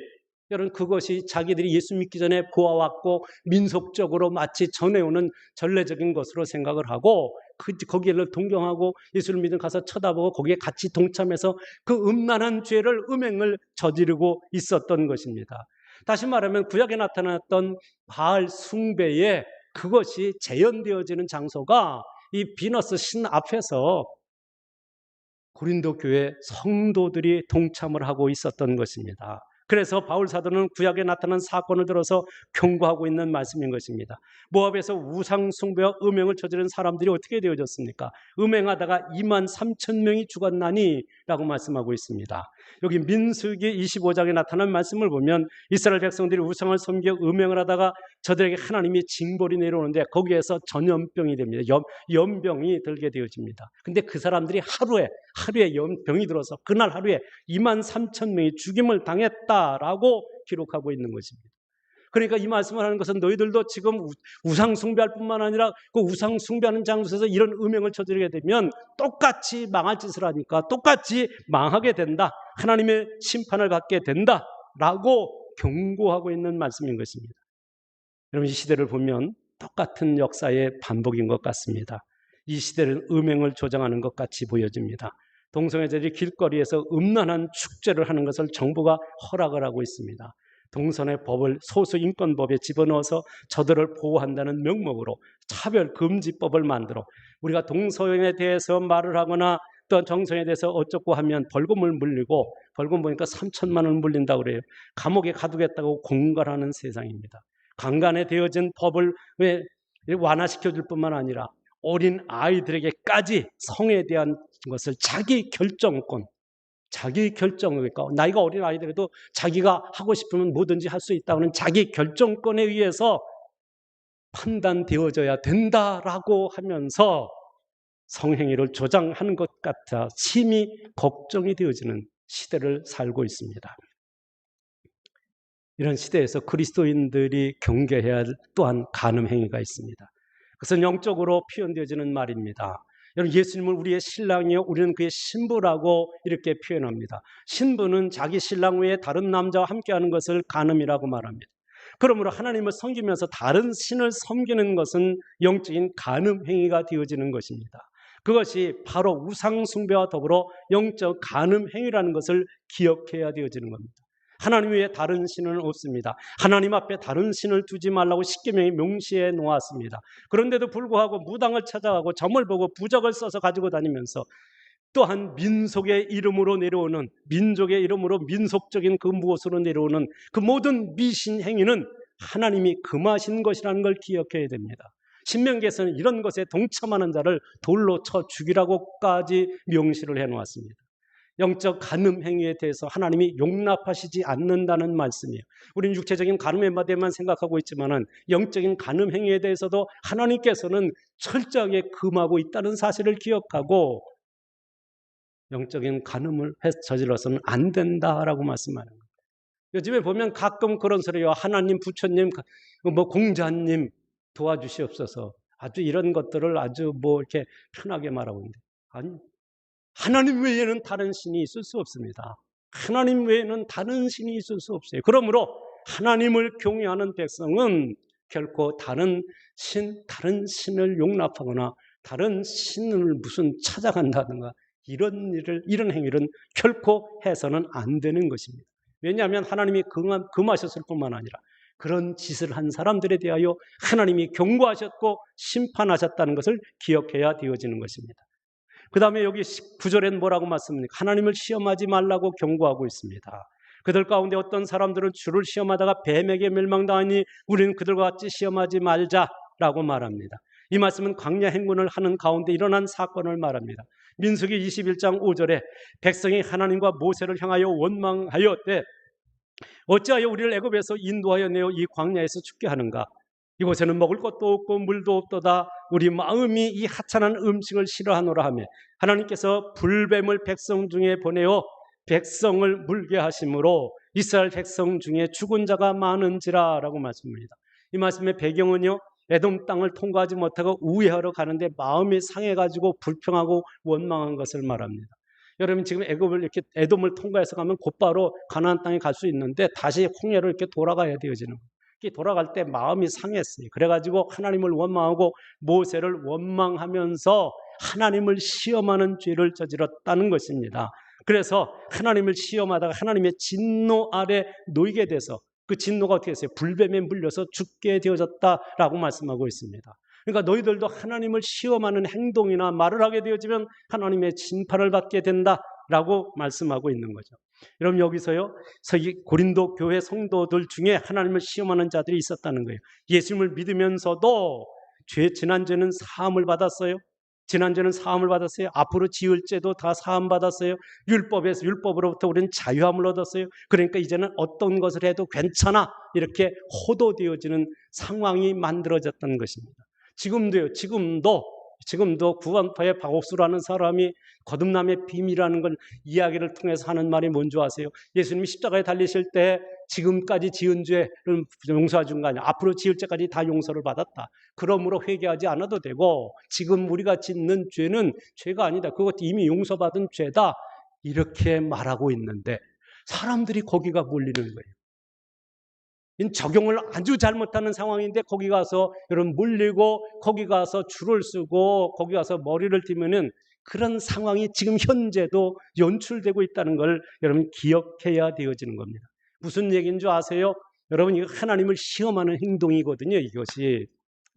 여러분 그것이 자기들이 예수 믿기 전에 보아왔고 민속적으로 마치 전해오는 전례적인 것으로 생각을 하고 거기를 동경하고 예수를 믿은 가서 쳐다보고 거기에 같이 동참해서 그 음란한 죄를, 음행을 저지르고 있었던 것입니다. 다시 말하면 구약에 나타났던 바알 숭배에 그것이 재현되어지는 장소가 이 비너스 신 앞에서 고린도 교회 성도들이 동참을 하고 있었던 것입니다. 그래서 바울 사도는 구약에 나타난 사건을 들어서 경고하고 있는 말씀인 것입니다. 모압에서 우상 숭배와 음행을 저지른 사람들이 어떻게 되어졌습니까? 음행하다가 23,000명이 죽었나니 라고 말씀하고 있습니다. 여기 민수기 25장에 나타난 말씀을 보면 이스라엘 백성들이 우상을 섬겨 음행을 하다가 저들에게 하나님이 징벌이 내려오는데 거기에서 전염병이 됩니다. 연병이 들게 되어집니다. 근데 그 사람들이 하루에 연병이 들어서 그날 하루에 23,000명이 죽임을 당했다라고 기록하고 있는 것입니다. 그러니까 이 말씀을 하는 것은 너희들도 지금 우상 숭배할 뿐만 아니라 그 우상 숭배하는 장소에서 이런 음행을 저지르게 되면 똑같이 망할 짓을 하니까 똑같이 망하게 된다. 하나님의 심판을 받게 된다라고 경고하고 있는 말씀인 것입니다. 여러분, 이 시대를 보면 똑같은 역사의 반복인 것 같습니다. 이 시대는 음행을 조장하는 것 같이 보여집니다. 동성애자들이 길거리에서 음란한 축제를 하는 것을 정부가 허락을 하고 있습니다. 동성애 법을 소수인권법에 집어넣어서 저들을 보호한다는 명목으로 차별금지법을 만들어 우리가 동성애에 대해서 말을 하거나 또 정성에 대해서 어쩌고 하면 벌금을 물리고, 벌금 보니까 3천만 원 물린다고 그래요. 감옥에 가두겠다고 공갈하는 세상입니다. 강간에 되어진 법을 왜 완화시켜줄 뿐만 아니라 어린 아이들에게까지 성에 대한 것을 자기 결정권, 그러니까 나이가 어린 아이들에도 자기가 하고 싶으면 뭐든지 할 수 있다는 자기 결정권에 의해서 판단되어져야 된다라고 하면서 성행위를 조장하는 것 같아 심히 걱정이 되어지는 시대를 살고 있습니다. 이런 시대에서 그리스도인들이 경계해야 할 또한 간음 행위가 있습니다. 그것은 영적으로 표현되어지는 말입니다. 여러분, 예수님을 우리의 신랑이요 우리는 그의 신부라고 이렇게 표현합니다. 신부는 자기 신랑 외에 다른 남자와 함께하는 것을 간음이라고 말합니다. 그러므로 하나님을 섬기면서 다른 신을 섬기는 것은 영적인 간음 행위가 되어지는 것입니다. 그것이 바로 우상 숭배와 더불어 영적 간음 행위라는 것을 기억해야 되어지는 겁니다. 하나님 외에 다른 신은 없습니다. 하나님 앞에 다른 신을 두지 말라고 십계명에 명시해 놓았습니다. 그런데도 불구하고 무당을 찾아가고 점을 보고 부적을 써서 가지고 다니면서 또한 민속의 이름으로 내려오는, 민족의 이름으로 민속적인 그 무엇으로 내려오는 그 모든 미신 행위는 하나님이 금하신 것이라는 걸 기억해야 됩니다. 신명기에서는 이런 것에 동참하는 자를 돌로 쳐 죽이라고까지 명시를 해놓았습니다. 영적 간음 행위에 대해서 하나님이 용납하시지 않는다는 말씀이에요. 우리는 육체적인 간음에 대해만 생각하고 있지만은 영적인 간음 행위에 대해서도 하나님께서는 철저하게 금하고 있다는 사실을 기억하고 영적인 간음을 저질러서는 안 된다라고 말씀하는 거예요. 요즘에 보면 가끔 그런 소리요. 하나님, 부처님, 공자님 도와주시옵소서. 아주 이런 것들을 아주 이렇게 편하게 말하고 있는데, 아니, 하나님 외에는 다른 신이 있을 수 없습니다. 하나님 외에는 다른 신이 있을 수 없어요. 그러므로 하나님을 경외하는 백성은 결코 다른 신을 용납하거나 다른 신을 무슨 찾아간다든가 이런 행위는 결코 해서는 안 되는 것입니다. 왜냐하면 하나님이 금하셨을 뿐만 아니라 그런 짓을 한 사람들에 대하여 하나님이 경고하셨고 심판하셨다는 것을 기억해야 되어지는 것입니다. 그 다음에 여기 9절에는 뭐라고 말씀합니까? 하나님을 시험하지 말라고 경고하고 있습니다. 그들 가운데 어떤 사람들은 주를 시험하다가 뱀에게 멸망당하니 우리는 그들과 같이 시험하지 말자라고 말합니다. 이 말씀은 광야 행군을 하는 가운데 일어난 사건을 말합니다. 민수기 21장 5절에 백성이 하나님과 모세를 향하여 원망하였되 어찌하여 우리를 애굽에서 인도하여 내어 이 광야에서 죽게 하는가? 이곳에는 먹을 것도 없고 물도 없도다. 우리 마음이 이 하찮은 음식을 싫어하노라 하며 하나님께서 불뱀을 백성 중에 보내어 백성을 물게 하심으로 이스라엘 백성 중에 죽은 자가 많은지라 라고 말씀합니다. 이 말씀의 배경은요, 에돔 땅을 통과하지 못하고 우회하러 가는데 마음이 상해가지고 불평하고 원망한 것을 말합니다. 여러분 지금 에돔을 통과해서 가면 곧바로 가나안 땅에 갈 수 있는데 다시 홍해로 이렇게 돌아가야 되어지는 거예요. 돌아갈 때 마음이 상했어요. 그래가지고 하나님을 원망하고 모세를 원망하면서 하나님을 시험하는 죄를 저질렀다는 것입니다. 그래서 하나님을 시험하다가 하나님의 진노 아래 놓이게 돼서 그 진노가 어떻게 됐어요? 불뱀에 물려서 죽게 되어졌다라고 말씀하고 있습니다. 그러니까 너희들도 하나님을 시험하는 행동이나 말을 하게 되어지면 하나님의 심판을 받게 된다라고 말씀하고 있는 거죠. 여러분 여기서요, 고린도 교회 성도들 중에 하나님을 시험하는 자들이 있었다는 거예요. 예수님을 믿으면서도 지난죄는 사함을 받았어요. 지난죄는 사함을 받았어요. 앞으로 지을 죄도 다 사함 받았어요. 율법으로부터 우리는 자유함을 얻었어요. 그러니까 이제는 어떤 것을 해도 괜찮아 이렇게 호도되어지는 상황이 만들어졌다는 것입니다. 지금도 구원파의 박옥수라는 사람이 거듭남의 비밀이라는 걸 이야기를 통해서 하는 말이 뭔지 아세요? 예수님이 십자가에 달리실 때 지금까지 지은 죄를 용서해 준 거 아니야. 앞으로 지을 죄까지 다 용서를 받았다. 그러므로 회개하지 않아도 되고 지금 우리가 짓는 죄는 죄가 아니다. 그것 이미 용서받은 죄다. 이렇게 말하고 있는데 사람들이 거기가 몰리는 거예요. 적용을 아주 잘못하는 상황인데 거기 가서 여러분 물리고 거기 가서 줄을 쓰고 거기 가서 머리를 띠면은 그런 상황이 지금 현재도 연출되고 있다는 걸 여러분 기억해야 되어지는 겁니다. 무슨 얘기인 줄 아세요? 여러분 이거 하나님을 시험하는 행동이거든요. 이것이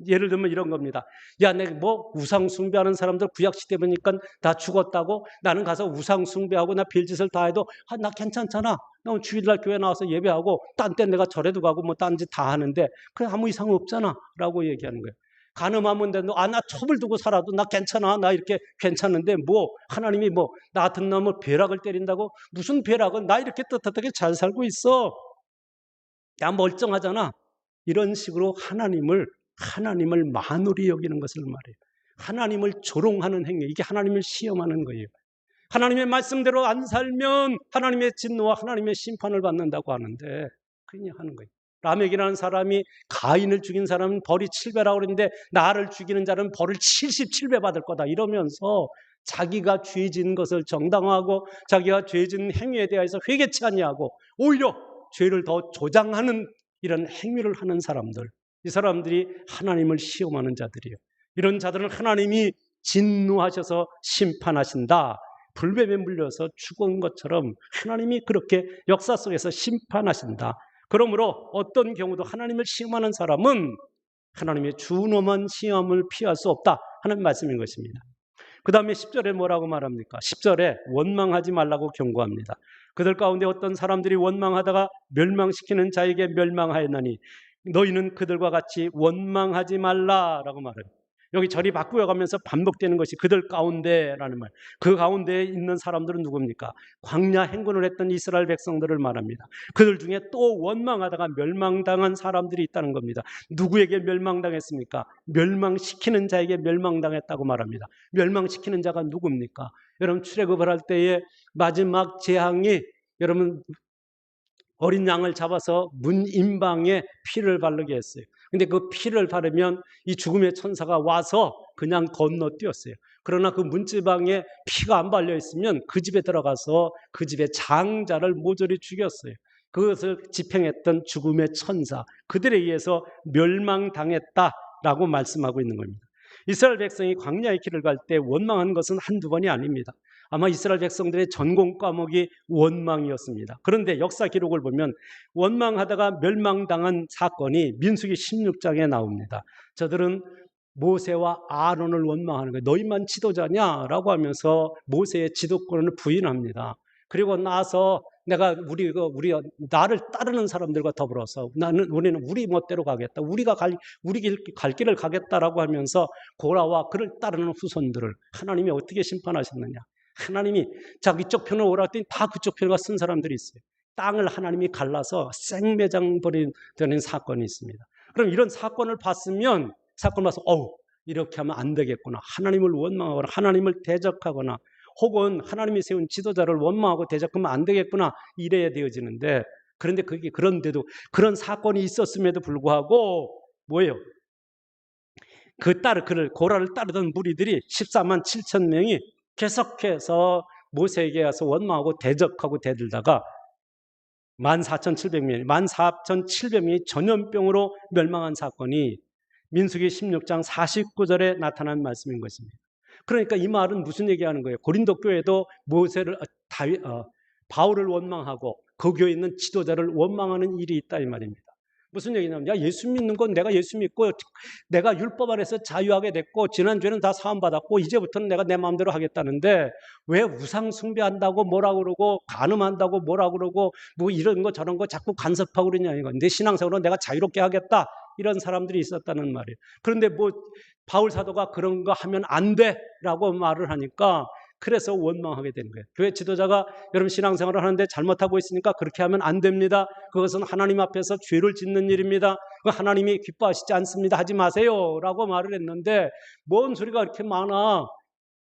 예를 들면 이런 겁니다. 야, 내가 우상 숭배하는 사람들 구약 시대 보니까 다 죽었다고? 나는 가서 우상 숭배하고 나 별짓을 다 해도 나 괜찮잖아. 나 주일날 교회 나와서 예배하고 딴 때 내가 절에도 가고 딴 짓 다 하는데 그래 아무 이상 없잖아 라고 얘기하는 거예요. 간음하면 돼. 나 첩을 두고 살아도 나 괜찮아. 나 이렇게 괜찮은데 하나님이 나 같은 놈을 벼락을 때린다고? 무슨 벼락은 나 이렇게 떳떳하게 잘 살고 있어. 야 멀쩡하잖아. 이런 식으로 하나님을 만홀히 여기는 것을 말해요. 하나님을 조롱하는 행위, 이게 하나님을 시험하는 거예요. 하나님의 말씀대로 안 살면 하나님의 진노와 하나님의 심판을 받는다고 하는데 그냥 하는 거예요. 라멕이라는 사람이 가인을 죽인 사람은 벌이 7배라고 그러는데 나를 죽이는 자는 벌을 77배 받을 거다 이러면서 자기가 죄 지은 것을 정당화하고 자기가 죄 지은 행위에 대해서 회개치 아니하고 오히려 죄를 더 조장하는 이런 행위를 하는 사람들, 이 사람들이 하나님을 시험하는 자들이에요. 이런 자들은 하나님이 진노하셔서 심판하신다. 불뱀에 물려서 죽은 것처럼 하나님이 그렇게 역사 속에서 심판하신다. 그러므로 어떤 경우도 하나님을 시험하는 사람은 하나님의 준엄한 시험을 피할 수 없다 하는 말씀인 것입니다. 그 다음에 10절에 뭐라고 말합니까? 10절에 원망하지 말라고 경고합니다. 그들 가운데 어떤 사람들이 원망하다가 멸망시키는 자에게 멸망하였나니 너희는 그들과 같이 원망하지 말라라고 말해요. 여기 절이 바꾸어가면서 반복되는 것이 그들 가운데라는 말. 그 가운데에 있는 사람들은 누굽니까? 광야 행군을 했던 이스라엘 백성들을 말합니다. 그들 중에 또 원망하다가 멸망당한 사람들이 있다는 겁니다. 누구에게 멸망당했습니까? 멸망시키는 자에게 멸망당했다고 말합니다. 멸망시키는 자가 누굽니까? 여러분 출애굽을 할 때에 마지막 재앙이 여러분 어린 양을 잡아서 문 임방에 피를 바르게 했어요. 근데 그 피를 바르면 이 죽음의 천사가 와서 그냥 건너뛰었어요. 그러나 그 문지방에 피가 안 발려 있으면 그 집에 들어가서 그 집의 장자를 모조리 죽였어요. 그것을 집행했던 죽음의 천사, 그들에 의해서 멸망당했다라고 말씀하고 있는 겁니다. 이스라엘 백성이 광야의 길을 갈 때 원망한 것은 한두 번이 아닙니다. 아마 이스라엘 백성들의 전공 과목이 원망이었습니다. 그런데 역사 기록을 보면 원망하다가 멸망당한 사건이 민수기 16장에 나옵니다. 저들은 모세와 아론을 원망하는 거예요. 너희만 지도자냐라고 하면서 모세의 지도권을 부인합니다. 그리고 나서 내가 우리 나를 따르는 사람들과 더불어서 우리는 우리 멋대로 가겠다. 우리가 갈 길을 가겠다라고 하면서 고라와 그를 따르는 후손들을 하나님이 어떻게 심판하셨느냐? 하나님이 자기 쪽 편을 오라 했더니 다 그쪽 편을 쓴 사람들이 있어요. 땅을 하나님이 갈라서 생매장 벌이는 사건이 있습니다. 그럼 이런 사건을 봤으면 이렇게 하면 안 되겠구나. 하나님을 원망하거나 하나님을 대적하거나 혹은 하나님이 세운 지도자를 원망하고 대적하면 안 되겠구나. 이래야 되어지는데 그런데 그런데도 그런 사건이 있었음에도 불구하고 뭐예요? 그를 고라를 따르던 무리들이 14만 7천 명이 계속해서 모세에게 가서 원망하고 대적하고 대들다가 14,700명이 전염병으로 멸망한 사건이 민수기 16장 49절에 나타난 말씀인 것입니다. 그러니까 이 말은 무슨 얘기하는 거예요? 고린도 교회도 바울을 원망하고 그 교회에 있는 지도자를 원망하는 일이 있다 이 말입니다. 무슨 얘기냐면 예수 믿는 건 내가 예수 믿고 내가 율법 안에서 자유하게 됐고 지난주에는 다 사함받았고 이제부터는 내가 내 마음대로 하겠다는데 왜 우상 숭배한다고 뭐라 그러고 간음한다고 뭐라 그러고 뭐 이런 거 저런 거 자꾸 간섭하고 그러냐 이거. 내 신앙생활은 내가 자유롭게 하겠다 이런 사람들이 있었다는 말이에요. 그런데 바울 사도가 그런 거 하면 안 돼라고 말을 하니까 그래서 원망하게 되는 거예요. 교회 지도자가 여러분 신앙생활을 하는데 잘못하고 있으니까 그렇게 하면 안 됩니다. 그것은 하나님 앞에서 죄를 짓는 일입니다. 하나님이 기뻐하시지 않습니다. 하지 마세요 라고 말을 했는데 뭔 소리가 이렇게 많아.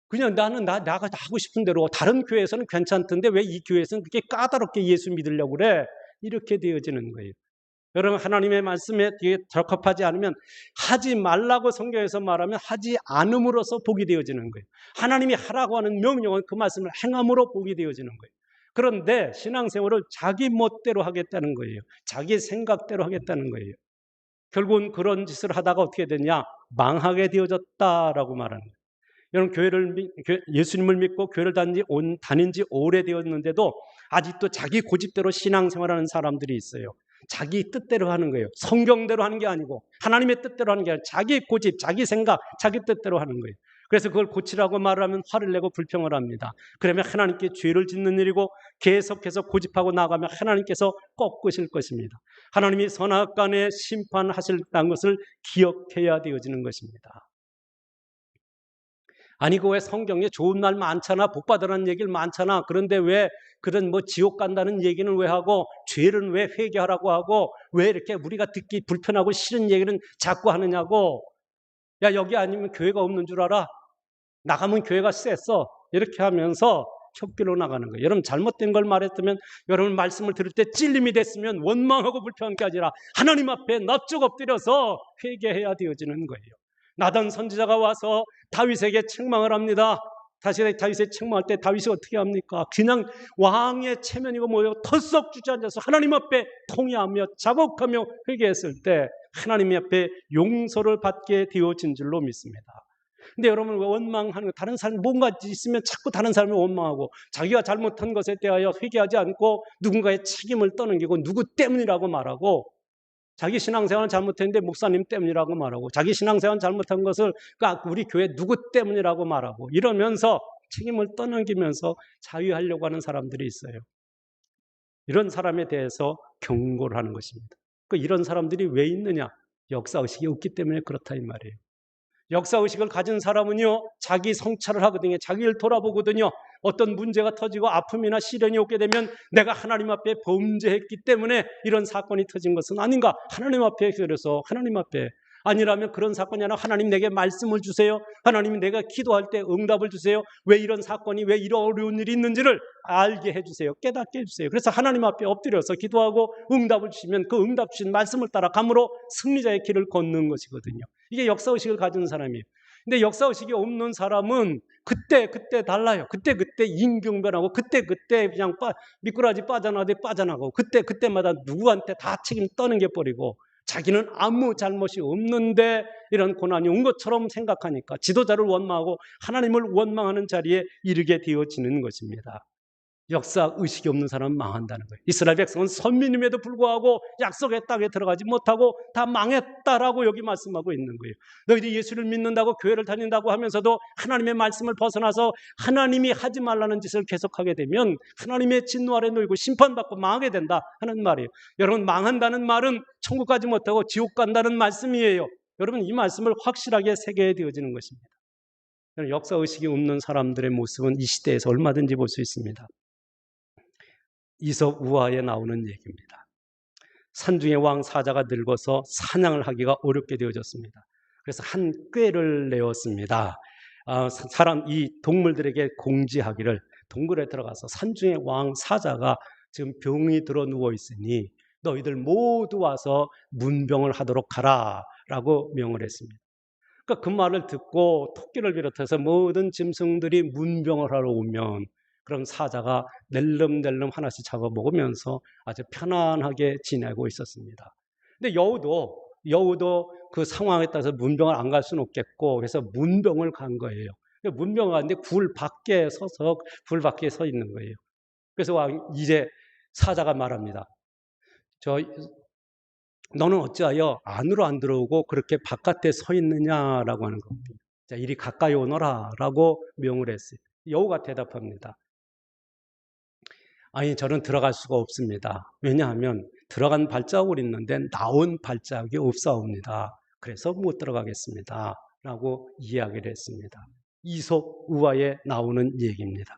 그냥 나가 하고 싶은 대로 다른 교회에서는 괜찮던데 왜 이 교회에서는 그렇게 까다롭게 예수 믿으려고 그래? 이렇게 되어지는 거예요. 여러분 하나님의 말씀에 적합하지 않으면 하지 말라고 성경에서 말하면 하지 않음으로써 복이 되어지는 거예요. 하나님이 하라고 하는 명령은 그 말씀을 행함으로 복이 되어지는 거예요. 그런데 신앙생활을 자기 멋대로 하겠다는 거예요. 자기 생각대로 하겠다는 거예요. 결국은 그런 짓을 하다가 어떻게 되냐? 망하게 되어졌다라고 말하는 거예요. 여러분 예수님을 믿고 교회를 다닌 지 오래되었는데도 아직도 자기 고집대로 신앙생활하는 사람들이 있어요. 자기 뜻대로 하는 거예요. 성경대로 하는 게 아니고 하나님의 뜻대로 하는 게 아니라 자기 고집, 자기 생각, 자기 뜻대로 하는 거예요. 그래서 그걸 고치라고 말을 하면 화를 내고 불평을 합니다. 그러면 하나님께 죄를 짓는 일이고 계속해서 고집하고 나가면 하나님께서 꺾으실 것입니다. 하나님이 선악간에 심판하실다는 것을 기억해야 되어지는 것입니다. 아니 왜 성경에 좋은 말 많잖아, 복 받으라는 얘기를 많잖아. 그런데 왜 그런 지옥 간다는 얘기는 왜 하고 죄는 왜 회개하라고 하고 왜 이렇게 우리가 듣기 불편하고 싫은 얘기는 자꾸 하느냐고. 야 여기 아니면 교회가 없는 줄 알아? 나가면 교회가 셌어. 이렇게 하면서 척비로 나가는 거예요. 여러분 잘못된 걸 말했다면 여러분 말씀을 들을 때 찔림이 됐으면 원망하고 불평한 게 아니라 하나님 앞에 납작 엎드려서 회개해야 되어지는 거예요. 나단 선지자가 와서 다윗에게 책망을 합니다. 다윗에 책망할 때 다윗이 어떻게 합니까? 그냥 왕의 체면이고 털썩 주저앉아서 하나님 앞에 통회하며 자복하며 회개했을 때 하나님 앞에 용서를 받게 되어진 줄로 믿습니다. 근데 여러분 원망하는 거, 다른 사람 뭔가 있으면 자꾸 다른 사람을 원망하고 자기가 잘못한 것에 대하여 회개하지 않고 누군가의 책임을 떠넘기고 누구 때문이라고 말하고 자기 신앙생활은 잘못했는데 목사님 때문이라고 말하고 자기 신앙생활은 잘못한 것을 우리 교회 누구 때문이라고 말하고 이러면서 책임을 떠넘기면서 자유하려고 하는 사람들이 있어요. 이런 사람에 대해서 경고를 하는 것입니다. 이런 사람들이 왜 있느냐? 역사의식이 없기 때문에 그렇다 이 말이에요. 역사의식을 가진 사람은요, 자기 성찰을 하거든요. 자기를 돌아보거든요. 어떤 문제가 터지고 아픔이나 시련이 오게 되면 내가 하나님 앞에 범죄했기 때문에 이런 사건이 터진 것은 아닌가? 하나님 앞에 그래서 하나님 앞에 아니라면 그런 사건이 아니라 하나님 내게 말씀을 주세요. 하나님 내가 기도할 때 응답을 주세요. 왜 이런 사건이 왜 이런 어려운 일이 있는지를 알게 해주세요. 깨닫게 해주세요. 그래서 하나님 앞에 엎드려서 기도하고 응답을 주시면 그 응답 주신 말씀을 따라 감으로 승리자의 길을 걷는 것이거든요. 이게 역사의식을 가진 사람이에요. 근데 역사의식이 없는 사람은 그때 달라요. 그때 임경변하고 그때 그냥 미꾸라지 빠져나가고 그때마다 누구한테 다 책임 떠넘겨버리고 자기는 아무 잘못이 없는데 이런 고난이 온 것처럼 생각하니까 지도자를 원망하고 하나님을 원망하는 자리에 이르게 되어지는 것입니다. 역사의식이 없는 사람은 망한다는 거예요. 이스라엘 백성은 선민임에도 불구하고 약속의 땅에 들어가지 못하고 다 망했다라고 여기 말씀하고 있는 거예요. 너희들이 예수를 믿는다고 교회를 다닌다고 하면서도 하나님의 말씀을 벗어나서 하나님이 하지 말라는 짓을 계속하게 되면 하나님의 진노 아래 놓이고 심판받고 망하게 된다 하는 말이에요. 여러분, 망한다는 말은 천국 가지 못하고 지옥 간다는 말씀이에요. 여러분, 이 말씀을 확실하게 새겨야 되어지는 것입니다. 역사의식이 없는 사람들의 모습은 이 시대에서 얼마든지 볼 수 있습니다. 이솝 우화에 나오는 얘기입니다. 산중의 왕 사자가 늙어서 사냥을 하기가 어렵게 되어졌습니다. 그래서 한 꾀를 내었습니다. 이 동물들에게 공지하기를, 동굴에 들어가서 산중의 왕 사자가 지금 병이 들어 누워 있으니 너희들 모두 와서 문병을 하도록 하라 라고 명을 했습니다. 그러니까 그 말을 듣고 토끼를 비롯해서 모든 짐승들이 문병을 하러 오면 그럼 사자가 낼름낼름 하나씩 잡아먹으면서 아주 편안하게 지내고 있었습니다. 근데 여우도 그 상황에 따라서 문병을 안 갈 수는 없겠고 그래서 문병을 간 거예요. 문병을 갔는데 굴 밖에 서 있는 거예요. 그래서 이제 사자가 말합니다. 너는 어찌하여 안으로 안 들어오고 그렇게 바깥에 서 있느냐라고 하는 겁니다. 자, 이리 가까이 오너라 라고 명을 했어요. 여우가 대답합니다. 아니, 저는 들어갈 수가 없습니다. 왜냐하면 들어간 발자국이 있는데 나온 발자국이 없사옵니다. 그래서 못 들어가겠습니다 라고 이야기를 했습니다. 이솝 우화에 나오는 얘기입니다.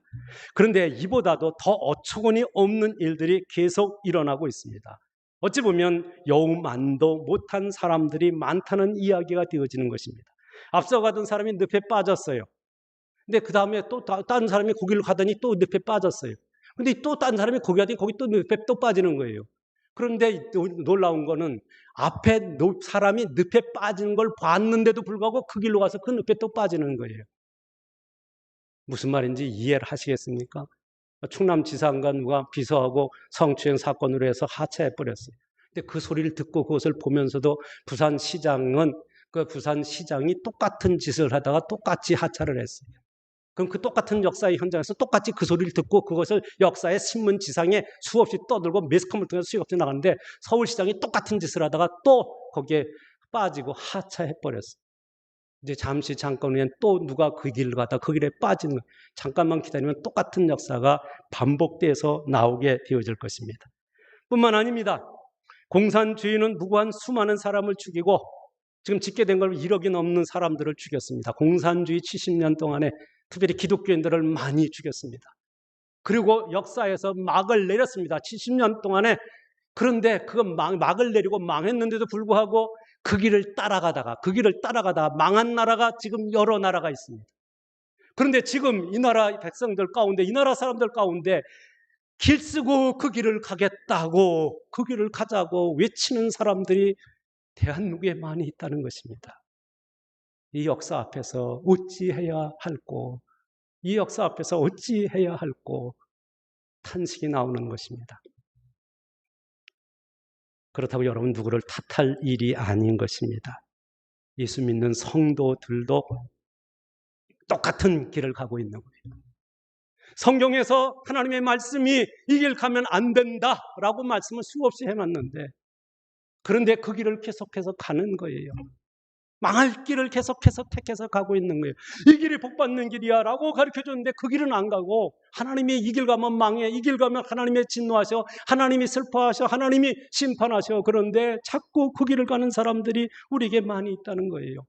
그런데 이보다도 더 어처구니 없는 일들이 계속 일어나고 있습니다. 어찌 보면 여우만도 못한 사람들이 많다는 이야기가 되어지는 것입니다. 앞서가던 사람이 늪에 빠졌어요. 근데 그 다음에 또 다른 사람이 거기를 가더니 또 늪에 빠졌어요. 근데 또 다른 사람이 거기 가더니 거기 또 늪에 또 빠지는 거예요. 그런데 놀라운 거는 앞에 사람이 늪에 빠지는 걸 봤는데도 불구하고 그 길로 가서 그 늪에 또 빠지는 거예요. 무슨 말인지 이해를 하시겠습니까? 충남지사인가 누가 비서하고 성추행 사건으로 해서 하차해버렸어요. 근데 그 소리를 듣고 그것을 보면서도 부산시장이 똑같은 짓을 하다가 똑같이 하차를 했어요. 그럼 그 똑같은 역사의 현장에서 똑같이 그 소리를 듣고 그것을 역사의 신문지상에 수없이 떠들고 매스컴을 통해서 수없이 나가는데 서울시장이 똑같은 짓을 하다가 또 거기에 빠지고 하차해버렸어요. 이제 잠깐 후엔 또 누가 그 길을 가다 그 길에 빠지는 거예요. 잠깐만 기다리면 똑같은 역사가 반복돼서 나오게 되어질 것입니다. 뿐만 아닙니다. 공산주의는 무고한 수많은 사람을 죽이고 지금 집계된 걸 1억이 넘는 사람들을 죽였습니다. 공산주의 70년 동안에 특별히 기독교인들을 많이 죽였습니다. 그리고 역사에서 막을 내렸습니다. 70년 동안에. 그런데 그 막을 내리고 망했는데도 불구하고 그 길을 따라가다가 망한 나라가 지금 여러 나라가 있습니다. 그런데 지금 이 나라 백성들 가운데, 이 나라 사람들 가운데 길 쓰고 그 길을 가겠다고, 그 길을 가자고 외치는 사람들이 대한민국에 많이 있다는 것입니다. 이 역사 앞에서 어찌해야 할꼬, 이 역사 앞에서 어찌해야 할꼬 탄식이 나오는 것입니다. 그렇다고 여러분 누구를 탓할 일이 아닌 것입니다. 예수 믿는 성도들도 똑같은 길을 가고 있는 거예요. 성경에서 하나님의 말씀이 이 길 가면 안 된다라고 말씀을 수없이 해놨는데 그런데 그 길을 계속해서 가는 거예요. 망할 길을 계속해서 택해서 가고 있는 거예요. 이 길이 복받는 길이야 라고 가르쳐줬는데 그 길은 안 가고, 하나님이 이 길 가면 망해, 이 길 가면 하나님의 진노하셔, 하나님이 슬퍼하셔, 하나님이 심판하셔. 그런데 자꾸 그 길을 가는 사람들이 우리에게 많이 있다는 거예요.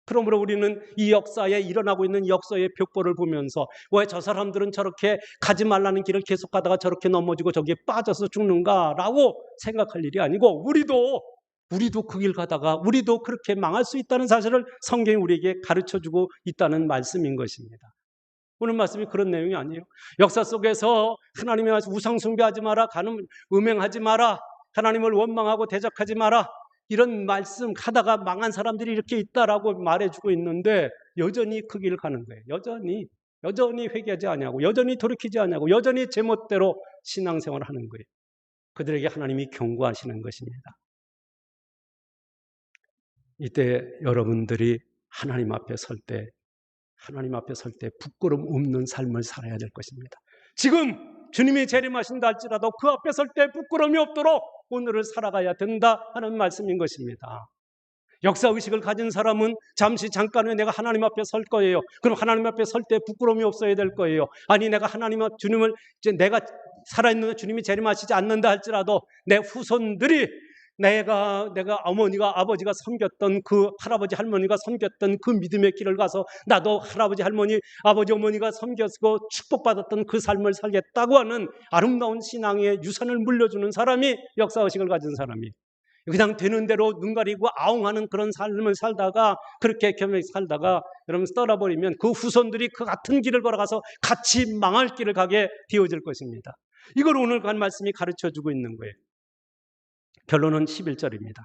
그러므로 우리는 이 역사에 일어나고 있는 역사의 벽보를 보면서, 왜 저 사람들은 저렇게 가지 말라는 길을 계속 가다가 저렇게 넘어지고 저기에 빠져서 죽는가라고 생각할 일이 아니고, 우리도 그 길 가다가 우리도 그렇게 망할 수 있다는 사실을 성경이 우리에게 가르쳐주고 있다는 말씀인 것입니다. 오늘 말씀이 그런 내용이 아니에요. 역사 속에서 하나님의 우상 숭배하지 마라, 음행하지 마라, 하나님을 원망하고 대적하지 마라, 이런 말씀 하다가 망한 사람들이 이렇게 있다라고 말해주고 있는데 여전히 그 길을 가는 거예요. 여전히 회개하지 않냐고, 여전히 돌이키지 않냐고, 여전히 제멋대로 신앙생활을 하는 거예요. 그들에게 하나님이 경고하시는 것입니다. 이때 여러분들이 하나님 앞에 설 때 부끄럼 없는 삶을 살아야 될 것입니다. 지금 주님이 재림하신다 할지라도 그 앞에 설 때 부끄러움이 없도록 오늘을 살아가야 된다 하는 말씀인 것입니다. 역사의식을 가진 사람은 잠깐 후에 내가 하나님 앞에 설 거예요. 그럼 하나님 앞에 설 때 부끄러움이 없어야 될 거예요. 아니, 내가 주님을 이제 내가 살아있는 주님이 재림하시지 않는다 할지라도 내 후손들이 내가 어머니가 아버지가 섬겼던 그 할아버지 할머니가 섬겼던 그 믿음의 길을 가서 나도 할아버지 할머니 아버지 어머니가 섬겼고 축복받았던 그 삶을 살겠다고 하는 아름다운 신앙의 유산을 물려주는 사람이 역사의식을 가진 사람이, 그냥 되는 대로 눈 가리고 아웅하는 그런 삶을 살다가, 그렇게 겸손히 살다가 여러분 떠나버리면 그 후손들이 그 같은 길을 걸어가서 같이 망할 길을 가게 되어질 것입니다. 이걸 오늘 간 말씀이 가르쳐주고 있는 거예요. 결론은 11절입니다.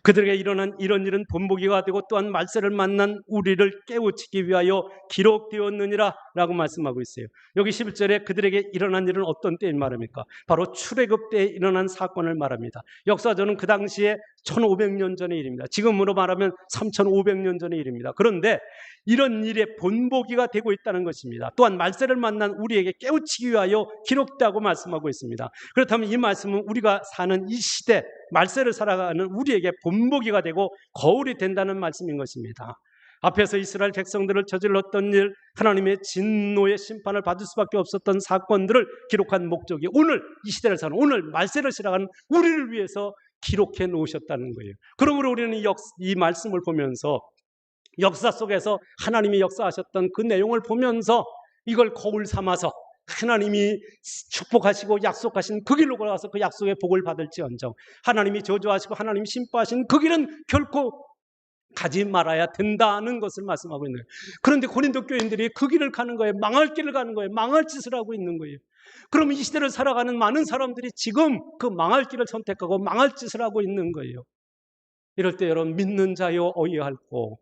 그들에게 일어난 이런 일은 본보기가 되고 또한 말세를 만난 우리를 깨우치기 위하여 기록되었느니라 라고 말씀하고 있어요. 여기 11절에 그들에게 일어난 일은 어떤 때인 말입니까? 바로 출애굽 때에 일어난 사건을 말합니다. 역사적으로는 그 당시에 1500년 전의 일입니다. 지금으로 말하면 3500년 전의 일입니다. 그런데 이런 일의 본보기가 되고 있다는 것입니다. 또한 말세를 만난 우리에게 깨우치기 위하여 기록되다고 말씀하고 있습니다. 그렇다면 이 말씀은 우리가 사는 이 시대, 말세를 살아가는 우리에게 본보기가 되고 거울이 된다는 말씀인 것입니다. 앞에서 이스라엘 백성들을 저질렀던 일, 하나님의 진노의 심판을 받을 수밖에 없었던 사건들을 기록한 목적이 오늘 이 시대를 사는, 오늘 말세를 살아가는 우리를 위해서 기록해 놓으셨다는 거예요. 그러므로 우리는 이 말씀을 보면서, 역사 속에서 하나님이 역사하셨던 그 내용을 보면서 이걸 거울 삼아서 하나님이 축복하시고 약속하신 그 길로 걸어가서 그 약속의 복을 받을지언정, 하나님이 저주하시고 하나님이 심판하신 그 길은 결코 가지 말아야 된다는 것을 말씀하고 있는 거예요. 그런데 고린도 교인들이 그 길을 가는 거예요. 망할 길을 가는 거예요. 망할 짓을 하고 있는 거예요. 그러면 이 시대를 살아가는 많은 사람들이 지금 그 망할 길을 선택하고 망할 짓을 하고 있는 거예요. 이럴 때 여러분, 믿는 자여 어이할꼬,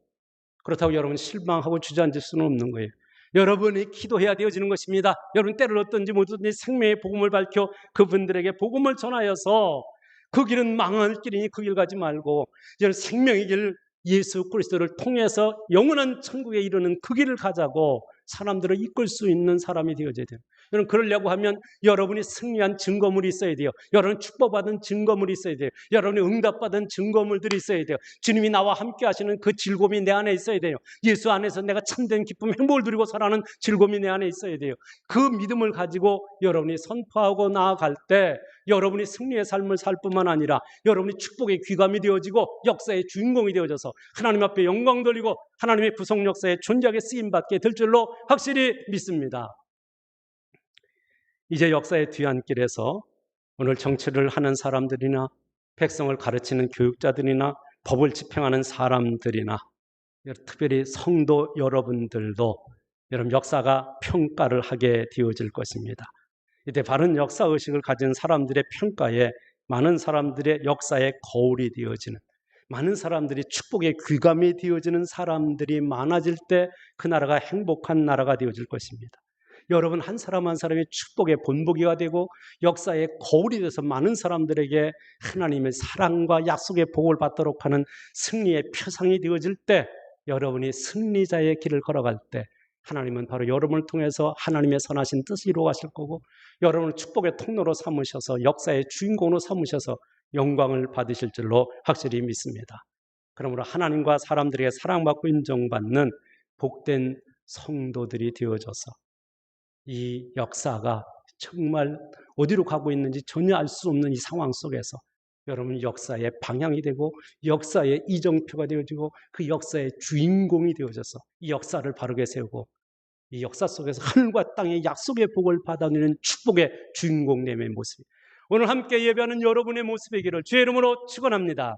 그렇다고 여러분 실망하고 주저앉을 수는 없는 거예요. 여러분이 기도해야 되어지는 것입니다. 여러분, 때를 어떤지 모든지 생명의 복음을 밝혀 그분들에게 복음을 전하여서, 그 길은 망할 길이니 그 길 가지 말고 여러분 생명의 길 예수 그리스도를 통해서 영원한 천국에 이르는 그 길을 가자고 사람들을 이끌 수 있는 사람이 되어져야 돼요. 여러분, 그러려고 하면 여러분이 승리한 증거물이 있어야 돼요. 여러분 축복받은 증거물이 있어야 돼요. 여러분이 응답받은 증거물들이 있어야 돼요. 주님이 나와 함께 하시는 그 즐거움이 내 안에 있어야 돼요. 예수 안에서 내가 참된 기쁨, 행복을 누리고 살아가는 즐거움이 내 안에 있어야 돼요. 그 믿음을 가지고 여러분이 선포하고 나아갈 때 여러분이 승리의 삶을 살 뿐만 아니라 여러분이 축복의 귀감이 되어지고 역사의 주인공이 되어져서 하나님 앞에 영광 돌리고 하나님의 구속 역사에 존재하게 쓰임받게 될 줄로 확실히 믿습니다. 이제 역사의 뒤안길에서 오늘 정치를 하는 사람들이나 백성을 가르치는 교육자들이나 법을 집행하는 사람들이나 특별히 성도 여러분들도 여러분 역사가 평가를 하게 되어질 것입니다. 이때 바른 역사의식을 가진 사람들의 평가에 많은 사람들의 역사의 거울이 되어지는, 많은 사람들이 축복의 귀감이 되어지는 사람들이 많아질 때 그 나라가 행복한 나라가 되어질 것입니다. 여러분 한 사람 한 사람이 축복의 본보기가 되고 역사의 거울이 돼서 많은 사람들에게 하나님의 사랑과 약속의 복을 받도록 하는 승리의 표상이 되어질 때, 여러분이 승리자의 길을 걸어갈 때 하나님은 바로 여러분을 통해서 하나님의 선하신 뜻을 이루어가실 거고, 여러분을 축복의 통로로 삼으셔서 역사의 주인공으로 삼으셔서 영광을 받으실 줄로 확실히 믿습니다. 그러므로 하나님과 사람들에게 사랑받고 인정받는 복된 성도들이 되어져서 이 역사가 정말 어디로 가고 있는지 전혀 알 수 없는 이 상황 속에서 여러분 역사의 방향이 되고 역사의 이정표가 되어지고 그 역사의 주인공이 되어져서 이 역사를 바르게 세우고 이 역사 속에서 하늘과 땅의 약속의 복을 받아내는 축복의 주인공됨의 모습, 오늘 함께 예배하는 여러분의 모습이기를 주의 이름으로 축원합니다.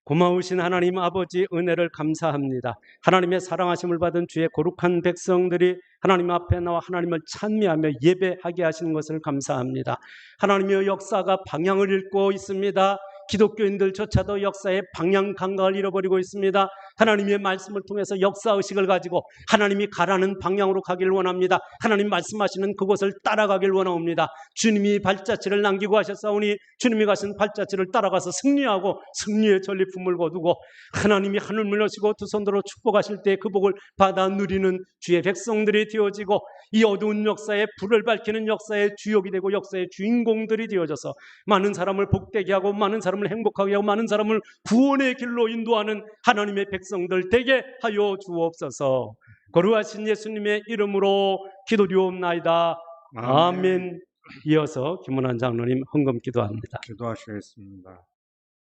고마우신 하나님 아버지 은혜를 감사합니다. 하나님의 사랑하심을 받은 주의 거룩한 백성들이 하나님 앞에 나와 하나님을 찬미하며 예배하게 하시는 것을 감사합니다. 하나님의 역사가 방향을 잃고 있습니다. 기독교인들조차도 역사의 방향 감각을 잃어버리고 있습니다. 하나님의 말씀을 통해서 역사의식을 가지고 하나님이 가라는 방향으로 가길 원합니다. 하나님 말씀하시는 그곳을 따라가길 원합니다. 주님이 발자취를 남기고 하셨사오니 주님이 가신 발자취를 따라가서 승리하고 승리의 전리품을 거두고 하나님이 하늘을 여시고 두 손으로 축복하실 때 그 복을 받아 누리는 주의 백성들이 되어지고 이 어두운 역사에 불을 밝히는 역사의 주역이 되고 역사의 주인공들이 되어져서 많은 사람을 복되게 하고 많은 사람을 행복하게 하고 많은 사람을 구원의 길로 인도하는 하나님의 백성들 되게 하여 주옵소서. 거룩하신 예수님의 이름으로 기도드리옵나이다. 아멘. 이어서 김문환 장로님 헌금 기도합니다. 기도하시겠습니다.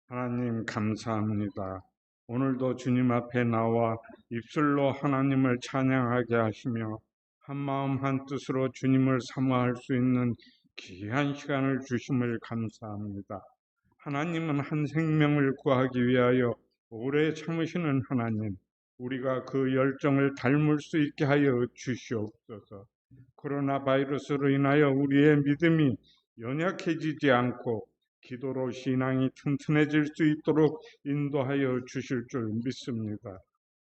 하나님 감사합니다. 오늘도 주님 앞에 나와 입술로 하나님을 찬양하게 하시며 한마음 한뜻으로 주님을 사모할 수 있는 귀한 시간을 주심을 감사합니다. 하나님은 한 생명을 구하기 위하여 오래 참으시는 하나님, 우리가 그 열정을 닮을 수 있게 하여 주시옵소서. 코로나 바이러스로 인하여 우리의 믿음이 연약해지지 않고 기도로 신앙이 튼튼해질 수 있도록 인도하여 주실 줄 믿습니다.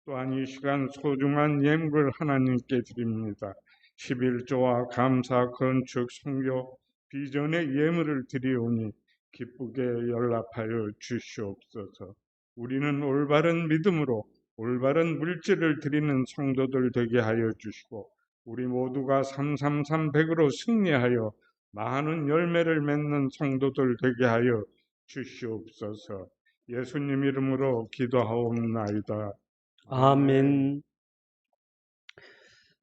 또한 이 시간 소중한 예물을 하나님께 드립니다. 11조와 감사, 건축, 성교, 비전의 예물을 드리오니 기쁘게 연락하여 주시옵소서. 우리는 올바른 믿음으로 올바른 물질을 드리는 성도들 되게 하여 주시고 우리 모두가 333-100으로 승리하여 많은 열매를 맺는 성도들 되게 하여 주시옵소서. 예수님 이름으로 기도하옵나이다. 아멘.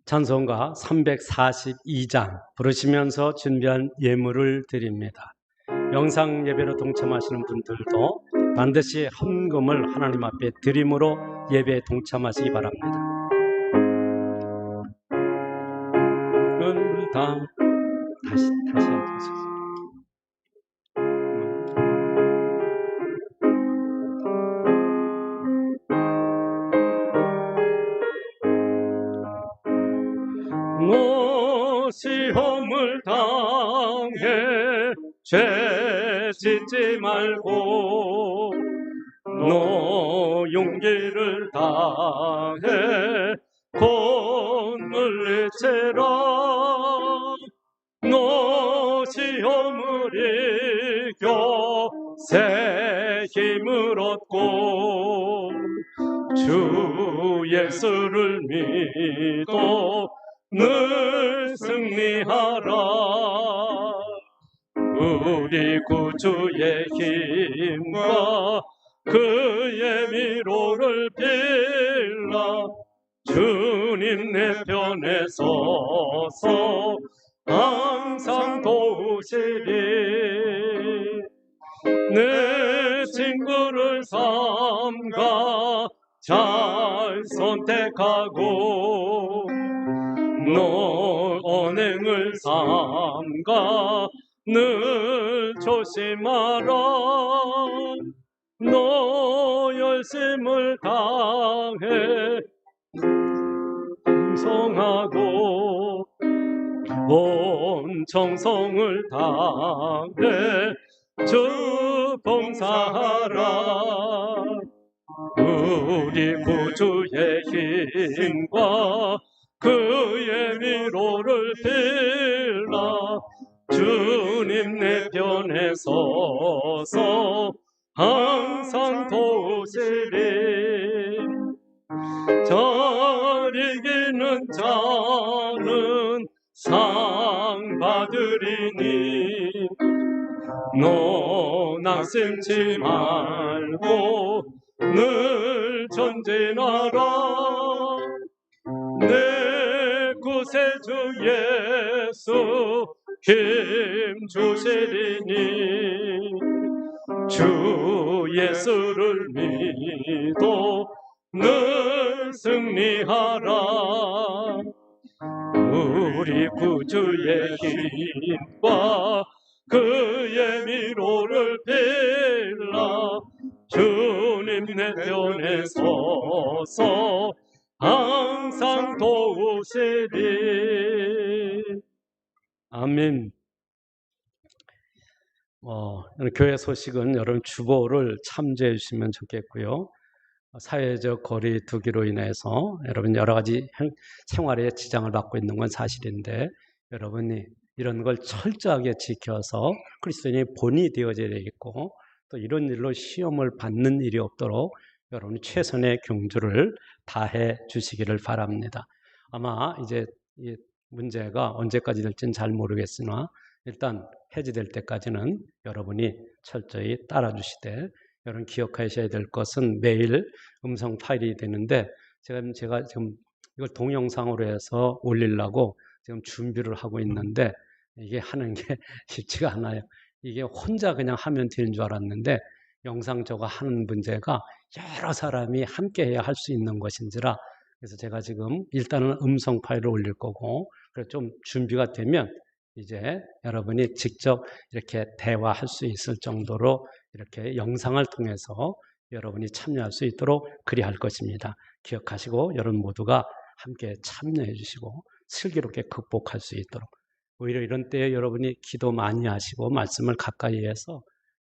찬송가 342장 부르시면서 준비한 예물을 드립니다. 영상 예배로 동참하시는 분들도 반드시 헌금을 하나님 앞에 드림으로 예배에 동참하시기 바랍니다. 다시 해주세요. 너 시험을 당해 죄 짓지 말고 너 용기를 다해 곤을 내체라. 너 시험을 이겨 새 힘을 얻고 주 예수를 믿어 늘 승리하라. 우리 구주의 힘과 그의 위로를 빌라. 주님 내 편에 서서 항상 도우시리. 내 친구를 삼가 잘 선택하고 너 언행을 삼가 늘 조심하라. 너 열심을 다해 충성하고 온 정성을 다해 주 봉사하라. 우리 구주의 힘과 그의 위로를 빌라. 주님 내 편에 서서 항상 도우시리. 잘 이기는 자는 상 받으리니 너 낙심치 말고 늘 전진하라. 내 구세주 예수 힘 주시리니 주 예수를 믿어 늘 승리하라. 우리 구주의 힘과 그의 위로를 빌라 주님 내 편에 서서 항상 도우시리. 아멘. 교회 소식은 여러분 주보를 참조해 주시면 좋겠고요. 사회적 거리 두기로 인해서 여러분 여러 가지 생활에 지장을 받고 있는 건 사실인데, 여러분이 이런 걸 철저하게 지켜서 그리스도인의 본이 되어져야 되겠고, 또 이런 일로 시험을 받는 일이 없도록 여러분이 최선의 경주를 다해 주시기를 바랍니다. 아마 이제 이 문제가 언제까지 될지는 잘 모르겠으나 일단 해지될 때까지는 여러분이 철저히 따라 주시되, 여러분 기억하셔야 될 것은 매일 음성 파일이 되는데, 제가 지금 이걸 동영상으로 해서 올리려고 지금 준비를 하고 있는데 이게 하는 게 쉽지가 않아요. 이게 혼자 그냥 하면 되는 줄 알았는데 영상 저거 하는 문제가 여러 사람이 함께 해야 할 수 있는 것인지라, 그래서 제가 지금 일단은 음성 파일을 올릴 거고, 그래서 좀 준비가 되면 이제 여러분이 직접 이렇게 대화할 수 있을 정도로 이렇게 영상을 통해서 여러분이 참여할 수 있도록 그리할 것입니다. 기억하시고 여러분 모두가 함께 참여해 주시고 슬기롭게 극복할 수 있도록, 오히려 이런 때에 여러분이 기도 많이 하시고 말씀을 가까이 해서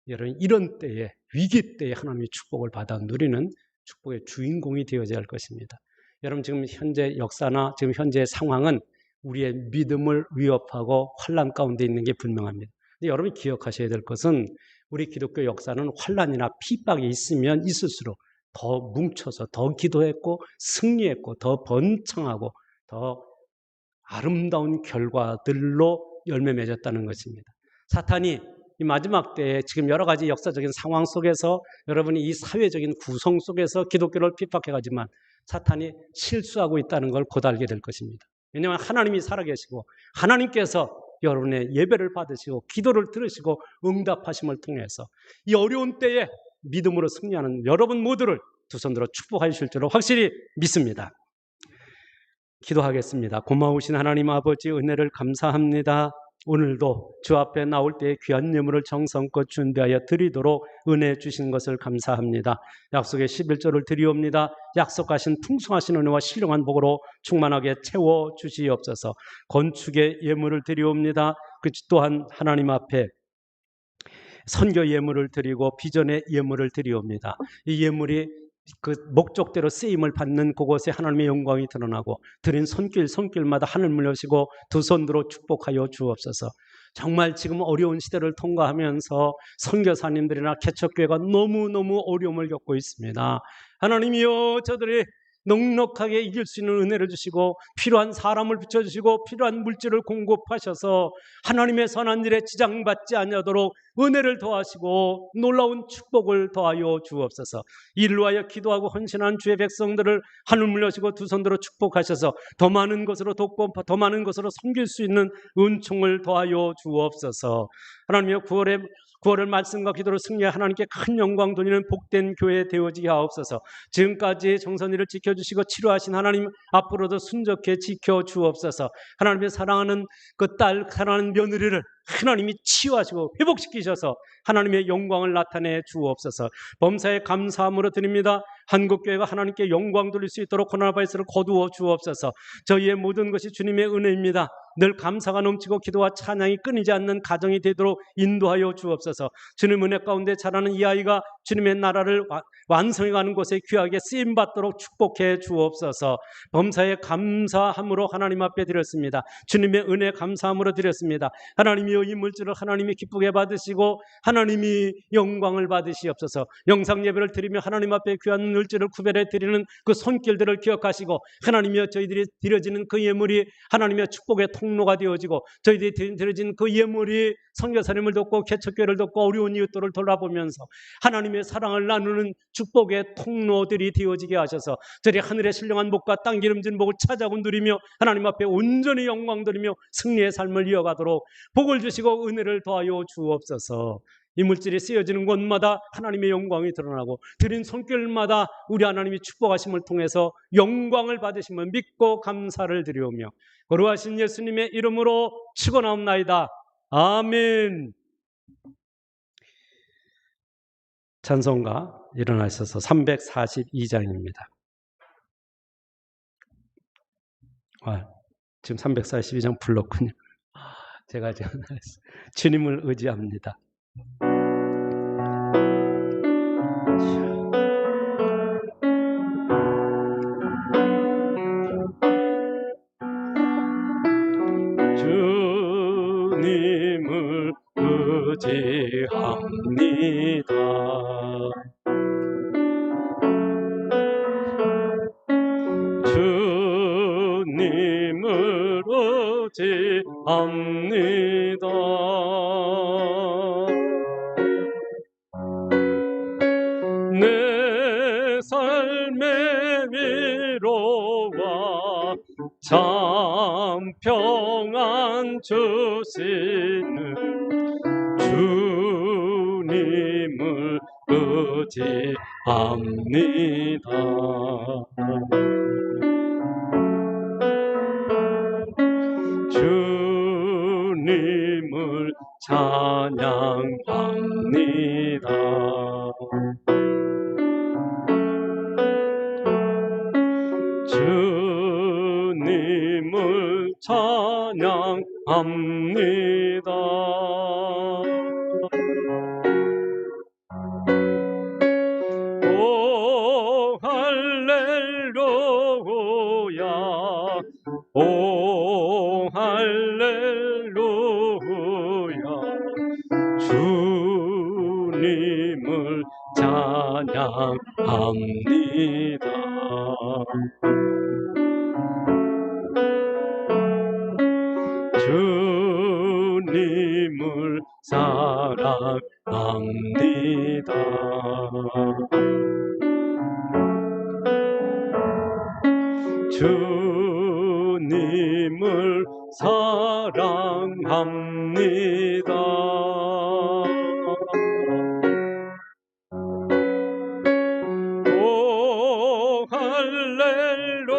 여러분 이런 때에, 위기 때에 하나님의 축복을 받아 누리는 축복의 주인공이 되어져야 할 것입니다. 여러분 지금 현재 역사나 지금 현재의 상황은 우리의 믿음을 위협하고 환난 가운데 있는 게 분명합니다. 근데 여러분이 기억하셔야 될 것은 우리 기독교 역사는 환난이나 핍박이 있으면 있을수록 더 뭉쳐서 더 기도했고 승리했고 더 번창하고 더 아름다운 결과들로 열매 맺었다는 것입니다. 사탄이 이 마지막 때에 지금 여러 가지 역사적인 상황 속에서 여러분이 이 사회적인 구성 속에서 기독교를 핍박해가지만 사탄이 실수하고 있다는 걸 곧 알게 될 것입니다. 왜냐하면 하나님이 살아계시고 하나님께서 여러분의 예배를 받으시고 기도를 들으시고 응답하심을 통해서 이 어려운 때에 믿음으로 승리하는 여러분 모두를 두 손으로 축복하실 줄로 확실히 믿습니다. 기도하겠습니다. 고마우신 하나님 아버지, 은혜를 감사합니다. 오늘도 주 앞에 나올 때에 귀한 예물을 정성껏 준비하여 드리도록 은혜 주신 것을 감사합니다. 약속의 11조를 드리옵니다. 약속하신 풍성하신 은혜와 신령한 복으로 충만하게 채워주시옵소서. 건축의 예물을 드리옵니다. 그 또한 하나님 앞에 선교 예물을 드리고 비전의 예물을 드리옵니다. 이 예물이 그 목적대로 쓰임을 받는 그곳에 하나님의 영광이 드러나고 드린 손길마다 하늘을 여시고 두 손으로 축복하여 주옵소서. 정말 지금 어려운 시대를 통과하면서 선교사님들이나 개척교회가 너무너무 어려움을 겪고 있습니다. 하나님이여, 저들이 넉넉하게 이길 수 있는 은혜를 주시고 필요한 사람을 붙여주시고 필요한 물질을 공급하셔서 하나님의 선한 일에 지장받지 아니하도록 은혜를 더하시고 놀라운 축복을 더하여 주옵소서. 이를 위하여 기도하고 헌신한 주의 백성들을 하늘을 여시고 두 손으로 축복하셔서 더 많은 것으로 돕고 더 많은 것으로 섬길 수 있는 은총을 더하여 주옵소서. 하나님이여, 9월의 말씀과 기도로 승리해 하나님께 큰 영광 돌리는 복된 교회 되어지게 하옵소서. 지금까지 정선이를 지켜주시고 치료하신 하나님, 앞으로도 순적해 지켜주옵소서. 하나님의 사랑하는 그 딸, 사랑하는 며느리를 하나님이 치유하시고 회복시키셔서 하나님의 영광을 나타내 주옵소서. 범사에 감사함으로 드립니다. 한국교회가 하나님께 영광 돌릴 수 있도록 코로나 바이러스를 거두어 주옵소서. 저희의 모든 것이 주님의 은혜입니다. 늘 감사가 넘치고 기도와 찬양이 끊이지 않는 가정이 되도록 인도하여 주옵소서. 주님 은혜 가운데 자라는 이 아이가 주님의 나라를 완성해가는 곳에 귀하게 쓰임받도록 축복해 주옵소서. 범사에 감사함으로 하나님 앞에 드렸습니다. 주님의 은혜 감사함으로 드렸습니다. 하나님이여, 이 물질을 하나님이 기쁘게 받으시고 하나님이 영광을 받으시옵소서. 영상 예배를 드리며 하나님 앞에 귀한 물질을 구별해 드리는 그 손길들을 기억하시고 하나님이여, 저희들이 드려지는 그 예물이 하나님의 축복의 통로가 되어지고 저희들이 드려진 그 예물이 선교사님을 돕고 개척교회를 돕고 어려운 이웃들을 돌아보면서 하나님의 사랑을 나누는 축복의 통로들이 되어지게 하셔서 저희 하늘의 신령한 복과 땅 기름진 복을 찾아고 누리며 하나님 앞에 온전히 영광 드리며 승리의 삶을 이어가도록 복을 주시고 은혜를 더하여 주옵소서. 이 물질이 쓰여지는 곳마다 하나님의 영광이 드러나고 드린 손길마다 우리 하나님이 축복하심을 통해서 영광을 받으심을 믿고 감사를 드리오며 거룩하신 예수님의 이름으로 축원하옵나이다. 아멘. 찬송가 일어나셔서 342장입니다. 지금 342장 불렀군요. 제가 주님을 의지합니다. 주님을 의지합니다. 주님을 의지합니다. 내 삶의 위로와 참 평안 주시는 주님을 의지합니다. 주님을 찬양합니다. 주님을 찬양합니다. 오 할렐루야, 오 할렐루야, 주님을 찬양합니다. 주님을 사랑합니다. 주님을 사랑합니다. 오 할렐루야,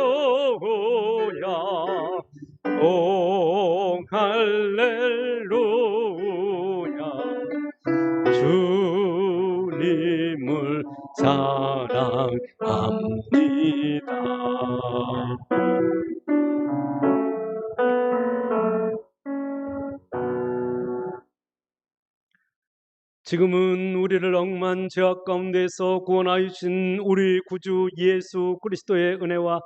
오 할렐루야, 주님을 사랑합니다. 지금은 우리를 억만 죄악 가운데서 구원하여 주신 우리 구주 예수 그리스도의 은혜와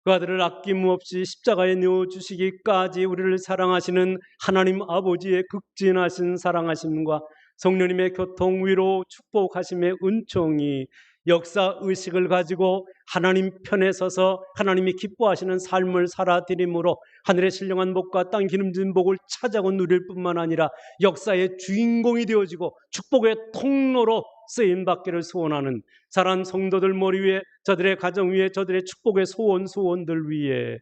그 아들을 아낌없이 십자가에 내어주시기까지 우리를 사랑하시는 하나님 아버지의 극진하신 사랑하심과 성령님의 교통, 위로, 축복하심의 은총이 역사의식을 가지고 하나님 편에 서서 하나님이 기뻐하시는 삶을 살아드림으로 하늘의 신령한 복과 땅 기름진 복을 찾아고 누릴 뿐만 아니라 역사의 주인공이 되어지고 축복의 통로로 쓰임받기를 소원하는 사랑하는 성도들 머리 위에, 저들의 가정 위에, 저들의 축복의 소원들 위에,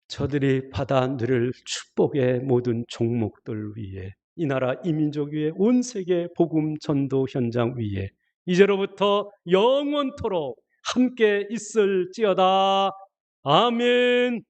저들이 받아 누릴 축복의 모든 종목들 위에, 이 나라 이 민족 위에, 온 세계 복음 전도 현장 위에 이제로부터 영원토록 함께 있을지어다. 아멘.